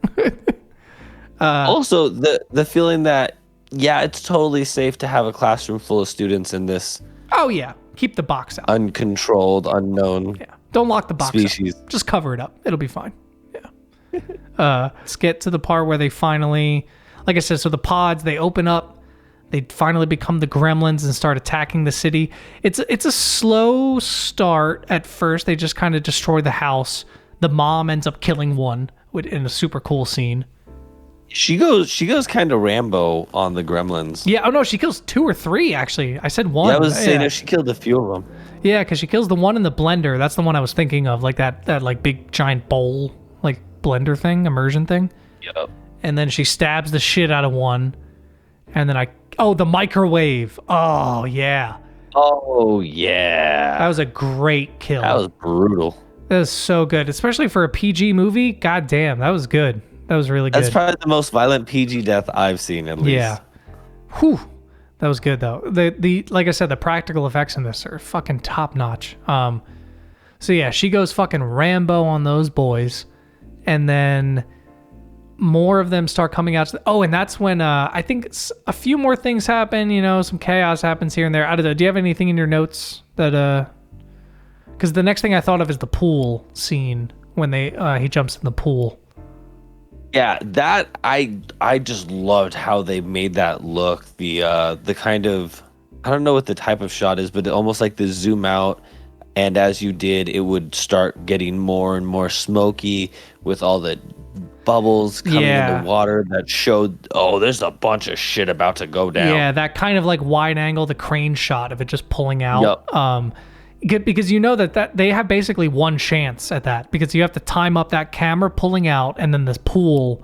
Also, the feeling that, yeah, it's totally safe to have a classroom full of students in this. Oh, yeah. Keep the box out. Uncontrolled, unknown. Yeah. Don't lock the box species. Up. Just cover it up. It'll be fine. Yeah. Let's get to the part where they finally, like I said, so the pods, they open up. They finally become the Gremlins and start attacking the city. It's a slow start at first. They just kind of destroy the house. The mom ends up killing one in a super cool scene. She goes kind of Rambo on the Gremlins. Yeah. Oh no, she kills 2 or 3 actually. I said 1. Yeah, I was saying she killed a few of them. Yeah, because she kills the one in the blender. That's the one I was thinking of, like that like big giant bowl, like blender thing, immersion thing. Yep. And then she stabs the shit out of one, and then the microwave. Oh, yeah. Oh, yeah. That was a great kill. That was brutal. That was so good, especially for a PG movie. God damn, that was good. That was really good. That's probably the most violent PG death I've seen, at least. Yeah. Whew. That was good, though. The like I said, the practical effects in this are fucking top notch. So yeah, she goes fucking Rambo on those boys, and then more of them start coming out. And that's when I think a few more things happen. You know, some chaos happens here and there. I don't know. Do you have anything in your notes that? Because the next thing I thought of is the pool scene when he jumps in the pool. Yeah, that I just loved how they made that look. The kind of, I don't know what the type of shot is, but almost like the zoom out, and as you did, it would start getting more and more smoky with all the bubbles coming in the water that showed, there's a bunch of shit about to go down. Yeah, that kind of like wide angle, the crane shot of it just pulling out. Yep. Because you know that they have basically one chance at that, because you have to time up that camera pulling out and then this pool.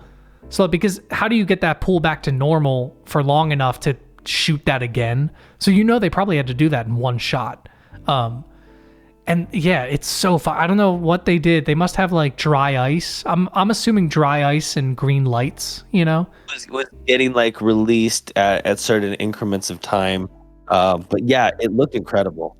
So because how do you get that pool back to normal for long enough to shoot that again? So you know they probably had to do that in one shot. And yeah, it's so fun. I don't know what they did. They must have like dry ice. I'm assuming dry ice and green lights, you know? Was getting like released at certain increments of time. But yeah, it looked incredible.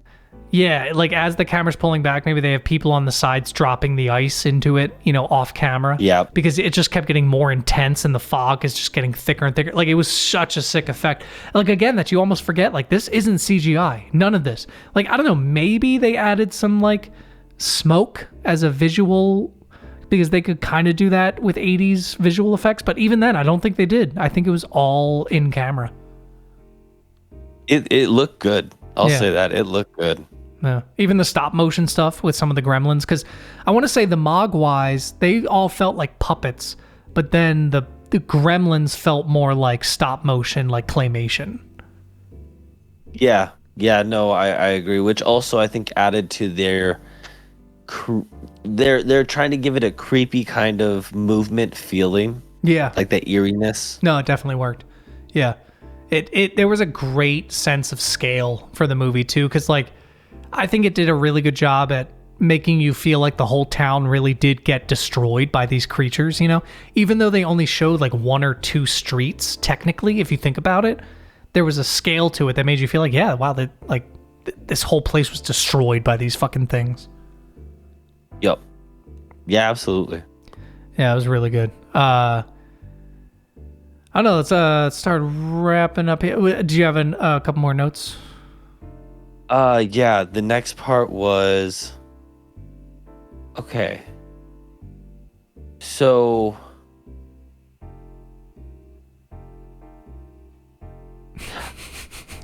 Yeah, like as the camera's pulling back, maybe they have people on the sides dropping the ice into it, you know, off camera. Yeah. Because it just kept getting more intense and the fog is just getting thicker and thicker. Like it was such a sick effect. Like again, that you almost forget, like this isn't CGI. None of this. Like, I don't know, maybe they added some like smoke as a visual because they could kind of do that with 80s visual effects. But even then, I don't think they did. I think it was all in camera. It looked good. I'll say that. It looked good. Yeah. Even the stop motion stuff with some of the gremlins, because I want to say the Mogwais, they all felt like puppets, but then the gremlins felt more like stop motion, like claymation. Yeah, no, I agree. Which also I think added to they're trying to give it a creepy kind of movement feeling. Yeah, like that eeriness. No, it definitely worked. Yeah, there was a great sense of scale for the movie too, because like I think it did a really good job at making you feel like the whole town really did get destroyed by these creatures, you know? Even though they only showed like one or two streets, technically, if you think about it, there was a scale to it that made you feel like, yeah, wow, this whole place was destroyed by these fucking things. Yep. Yeah, absolutely. Yeah, it was really good. I don't know, let's start wrapping up here. Do you have a couple more notes? Yeah, the next part was okay. So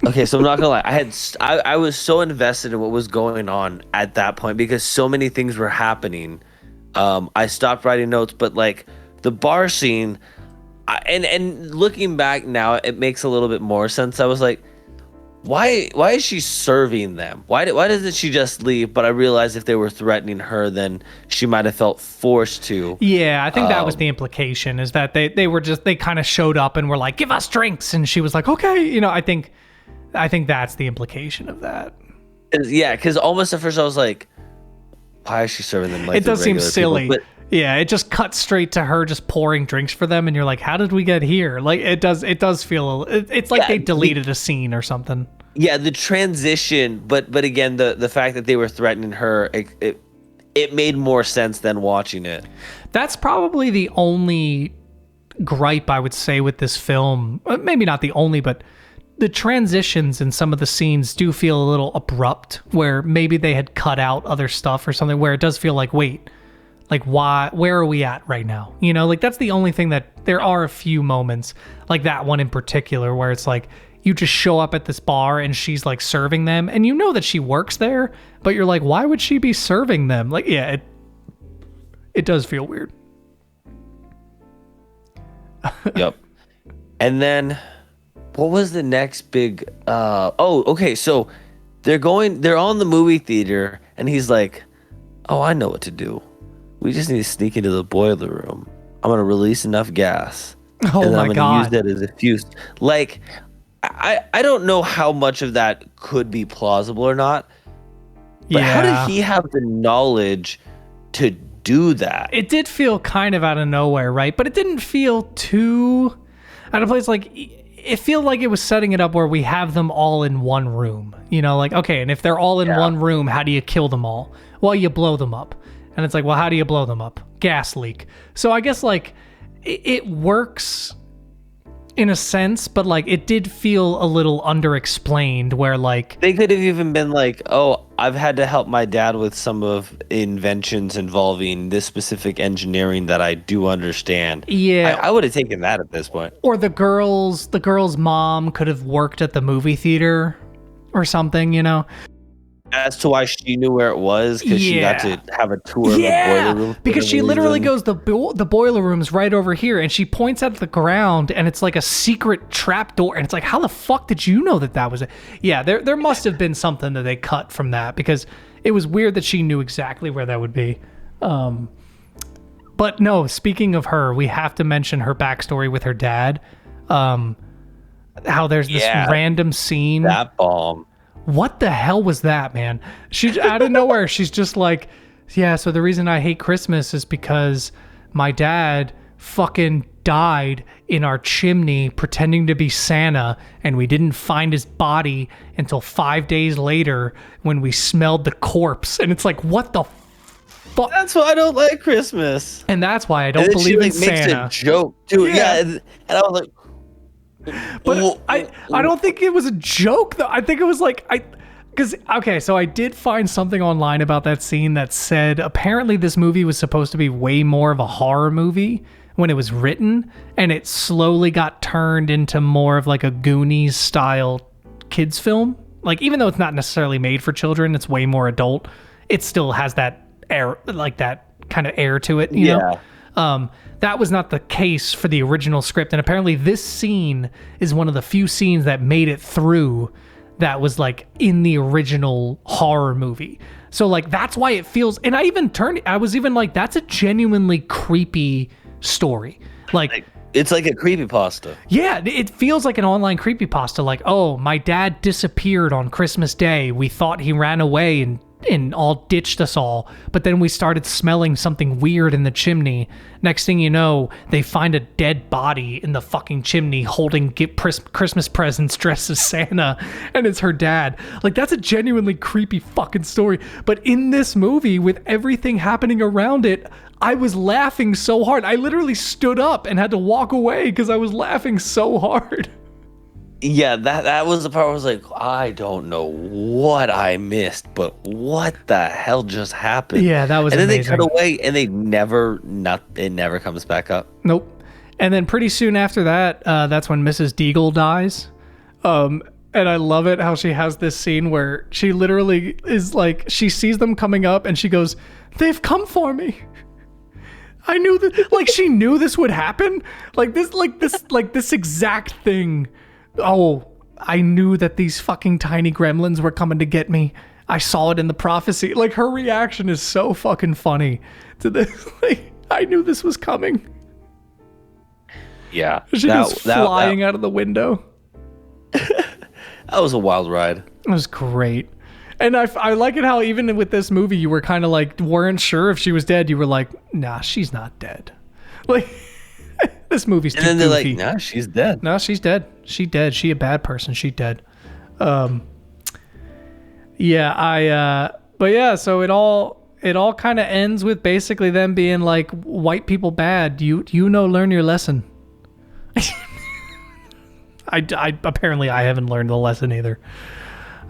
okay, so I'm not gonna lie. I was so invested in what was going on at that point because so many things were happening. I stopped writing notes, but like the bar scene, and looking back now, it makes a little bit more sense. I was like, why is she serving them? Why doesn't she just leave? But I realized if they were threatening her, then she might have felt forced to. Yeah, I think that was the implication, is that they kind of showed up and were like, give us drinks, and she was like, okay, you know. I think that's the implication of that. Yeah, because almost at first I was like, why is she serving them like it does seem silly, people? But yeah, it just cuts straight to her just pouring drinks for them, and you're like, how did we get here? Like it does feel it's like they deleted a scene or something. Yeah, the transition, but again, the fact that they were threatening her, it made more sense than watching it. That's probably the only gripe I would say with this film. Maybe not the only, but the transitions in some of the scenes do feel a little abrupt, where maybe they had cut out other stuff or something, where it does feel like, wait, like where are we at right now? You know, like that's the only thing. That there are a few moments like that one in particular where it's like you just show up at this bar and she's like serving them, and you know that she works there, but you're like, why would she be serving them? Like, yeah, it does feel weird. Yep. And then what was the next big okay, so they're on the movie theater, and he's like, oh, I know what to do. We just need to sneak into the boiler room. I'm gonna release enough gas. Oh and my I'm God. gonna use that as a fuse. Like, I don't know how much of that could be plausible or not. But how did he have the knowledge to do that? It did feel kind of out of nowhere, right? But it didn't feel too out of place. Like, it felt like it was setting it up where we have them all in one room. You know, like, okay, and if they're all in one room, how do you kill them all? Well, you blow them up. And it's like, well, how do you blow them up? Gas leak. So I guess, like, it works in a sense, but, like, it did feel a little underexplained, where, like... They could have even been like, oh, I've had to help my dad with some of inventions involving this specific engineering that I do understand. Yeah. I would have taken that at this point. Or the girl's mom could have worked at the movie theater or something, you know? As to why she knew where it was, because she got to have a tour of the boiler room. Because she literally goes, the boiler room's right over here, and she points at the ground, and it's like a secret trap door, and it's like, how the fuck did you know that was it? Yeah, there must have been something that they cut from that, because it was weird that she knew exactly where that would be. But no, speaking of her, we have to mention her backstory with her dad. How there's this random scene that bomb what the hell was that, man? She out of nowhere, she's just like, yeah, so the reason I hate Christmas is because my dad fucking died in our chimney pretending to be Santa, and we didn't find his body until 5 days later when we smelled the corpse. And it's like, what the fuck? That's why I don't like Christmas. And that's why I don't believe in Santa. Makes a joke, dude. Yeah. And I was like, but I don't think it was a joke though. I think it was like so I did find something online about that scene that said apparently this movie was supposed to be way more of a horror movie when it was written, and it slowly got turned into more of like a Goonies style kids film. Like, even though it's not necessarily made for children, it's way more adult. It still has that air, like that kind of air to it, you know? That was not the case for the original script. And apparently this scene is one of the few scenes that made it through that was like in the original horror movie. So like, that's why it feels, and I was even like, that's a genuinely creepy story. Like it's like a creepypasta. Yeah, it feels like an online creepypasta. Like, oh, my dad disappeared on Christmas Day. We thought he ran away and all ditched us all. But then we started smelling something weird in the chimney. Next thing you know, they find a dead body in the fucking chimney holding Christmas presents dressed as Santa. And it's her dad. Like, that's a genuinely creepy fucking story. But in this movie, with everything happening around it, I was laughing so hard. I literally stood up and had to walk away because I was laughing so hard. Yeah, that was the part where I was like, I don't know what I missed, but what the hell just happened? Yeah, that was amazing. And then they cut away, and it never comes back up. Nope. And then pretty soon after that, that's when Mrs. Deagle dies. And I love it how she has this scene where she literally is like, she sees them coming up, and she goes, "They've come for me." I knew that, like, she knew this would happen. This exact thing. Oh, I knew that these fucking tiny gremlins were coming to get me. I saw it in the prophecy. Like, her reaction is so fucking funny to this. Like, I knew this was coming. Yeah. She was flying out of the window. That was a wild ride. It was great. And I like it how even with this movie, you were kind of like, weren't sure if she was dead. You were like, nah, she's not dead. Like, this movie's too goofy. And then they're like, nah, she's dead. No, she's dead. She dead. She a bad person. She dead. Yeah, but yeah, so it all kind of ends with basically them being like, white people bad. You learn your lesson. I apparently I haven't learned the lesson either.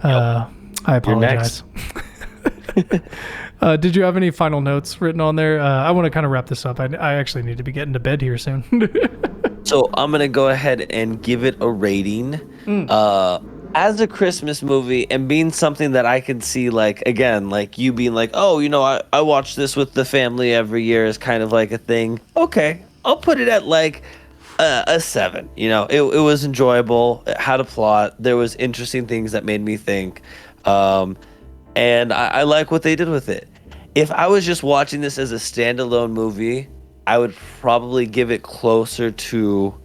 I apologize. Did you have any final notes written on there? I want to kind of wrap this up. I actually need to be getting to bed here soon. So I'm going to go ahead and give it a rating. As a Christmas movie and being something that I could see, like, again, like you being like, oh, you know, I watch this with the family every year is kind of like a thing. Okay, I'll put it at like a 7. You know, it was enjoyable. It had a plot. There was interesting things that made me think. And I like what they did with it. If I was just watching this as a standalone movie, I would probably give it closer to,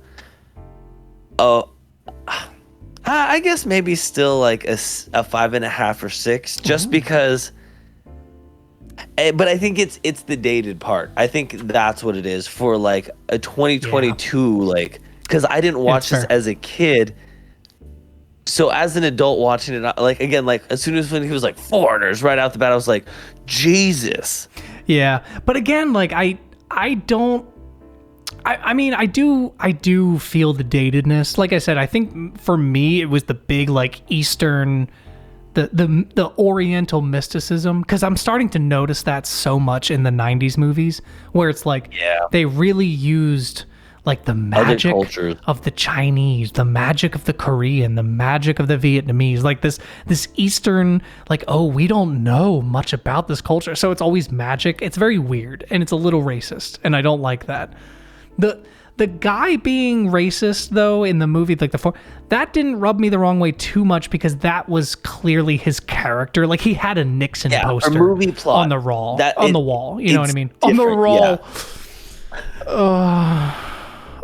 I guess maybe still like a 5.5 or 6, just because. But I think it's the dated part. I think that's what it is for like a 2022, like, because I didn't watch this as a kid. So as an adult watching it, like, again, like as soon as when he was like foreigners right out the bat, I was like, Jesus. Yeah, but again, like I mean, I do feel the datedness. Like I said, I think for me it was the big like Eastern, the Oriental mysticism, because I'm starting to notice that so much in the 90s movies where it's like they really used like the magic of the Chinese, the magic of the Korean, the magic of the Vietnamese, like this Eastern, like, oh, we don't know much about this culture, so it's always magic. It's very weird, and it's a little racist, and I don't like that. The guy being racist, though, in the movie, like that didn't rub me the wrong way too much, because that was clearly his character. Like, he had a Nixon poster movie plot on the wall. You know what I mean? On the wall. Yeah.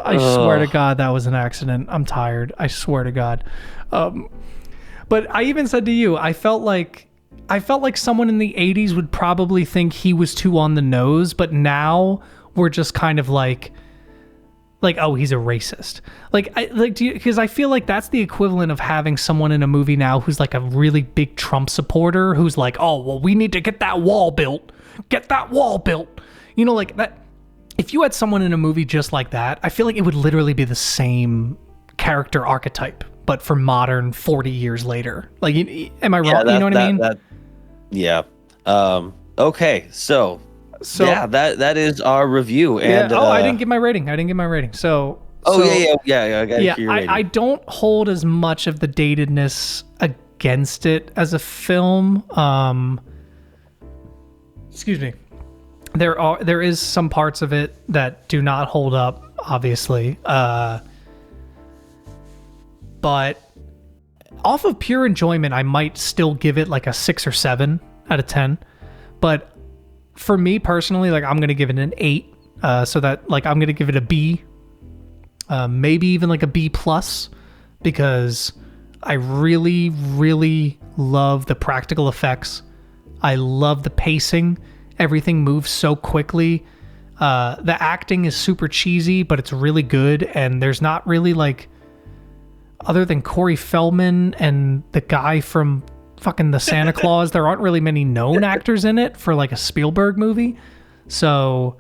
I swear to God that was an accident. I'm tired. I swear to God. But But I even said to you, I felt like someone in the 80s would probably think he was too on the nose, but now we're just kind of like, oh, he's a racist. Because I feel like that's the equivalent of having someone in a movie now who's like a really big Trump supporter who's like, oh, well, we need to get that wall built. Get that wall built. You know, like that. If you had someone in a movie just like that, I feel like it would literally be the same character archetype, but for modern 40 years later. Like, am I wrong? You know what I mean? Yeah. Okay. So yeah, that is our review. And I didn't get my rating. So. Yeah. I got your rating. I don't hold as much of the datedness against it as a film. Excuse me. There is some parts of it that do not hold up, obviously. But off of pure enjoyment, I might still give it like a 6 or 7 out of 10. But for me personally, like I'm gonna give it an 8. So that like I'm gonna give it a B, maybe even like a B plus, because I really, really love the practical effects. I love the pacing. Everything moves so quickly. The acting is super cheesy, but it's really good. And there's not really like, other than Corey Feldman and the guy from fucking the Santa Claus, there aren't really many known actors in it for like a Spielberg movie. So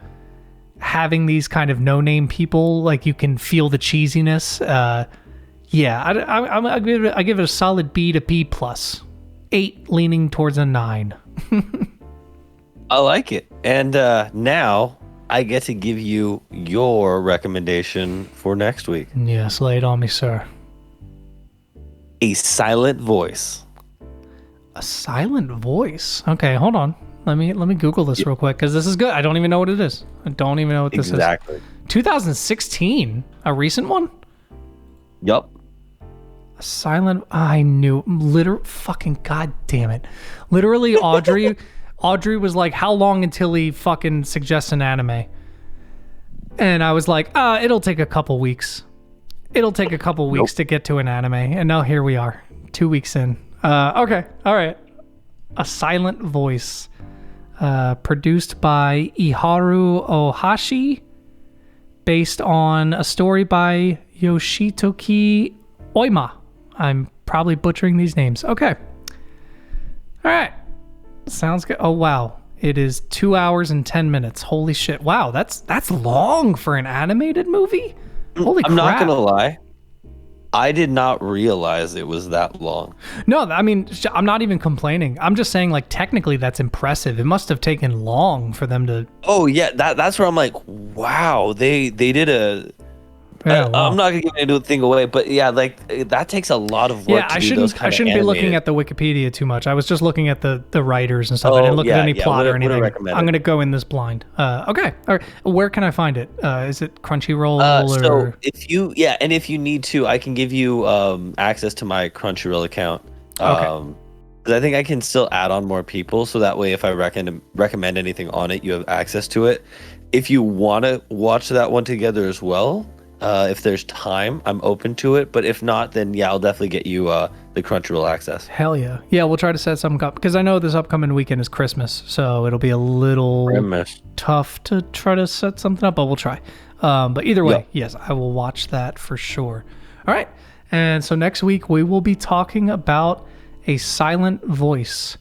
having these kind of no-name people, like you can feel the cheesiness. I give it a solid B to B plus. 8 leaning towards a 9. I like it. And now I get to give you your recommendation for next week. Yes, lay it on me, sir. A silent voice. A silent voice? Okay, hold on. Let me Google this real quick, because this is good. I don't even know what it is. I don't even know what this is. Exactly. 2016? A recent one? Yup. A silent... I knew. Fucking god damn it. Literally, Audrey was like, how long until he fucking suggests an anime? And I was like, it'll take a couple weeks. It'll take a couple weeks to get to an anime. And now here we are, 2 weeks in. Okay, all right. A silent voice. Produced by Iharu Ohashi. Based on a story by Yoshitoki Oima. I'm probably butchering these names. Okay. All right. Sounds good. Oh, wow. It is 2 hours and 10 minutes. Holy shit. Wow, that's long for an animated movie? Holy crap. I'm not going to lie. I did not realize it was that long. No, I mean, I'm not even complaining. I'm just saying, like, technically that's impressive. It must have taken long for them to... Oh, yeah. That's where I'm like, wow. They did a... Yeah, wow. I'm not going to give anything away, but yeah, like, that takes a lot of work to do those kind of shouldn't be looking at the Wikipedia too much. I was just looking at the writers and stuff. I didn't look at any plot or anything. I'm going to go in this blind. Okay. All right. Where can I find it? Is it Crunchyroll or... So if you need to, I can give you access to my Crunchyroll account. Okay. Because I think I can still add on more people, so that way if I recommend anything on it, you have access to it. If you want to watch that one together as well, if there's time, I'm open to it. But if not, then yeah, I'll definitely get you the Crunchyroll access. Hell yeah. Yeah, we'll try to set something up. Because I know this upcoming weekend is Christmas, so it'll be a little tough to try to set something up, but we'll try. But either way, yes, I will watch that for sure. All right. And so next week, we will be talking about A Silent Voice.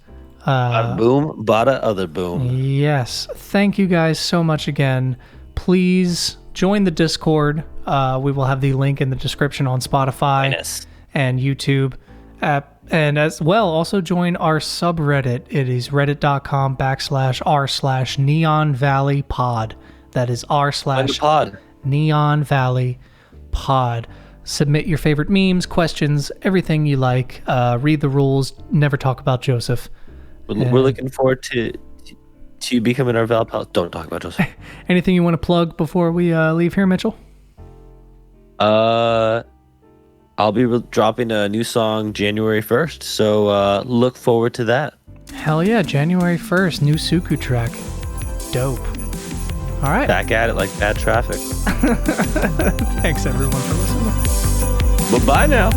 Bada boom, bada other boom. Yes. Thank you guys so much again. Please join the Discord. We will have the link in the description on Spotify and YouTube. And as well, also join our subreddit. It is reddit.com/r/Neon Valley Pod. That is r/Neon Valley Pod. Submit your favorite memes, questions, everything you like. Read the rules. Never talk about Joseph. We're looking forward to becoming our Val pal. Don't talk about Joseph. Anything you want to plug before we leave here, Mitchell? I'll be dropping a new song January 1st, so look forward to that. Hell yeah, January 1st, new Tsuku track. Dope. All right. Back at it like bad traffic. Thanks everyone for listening. Bye-bye now.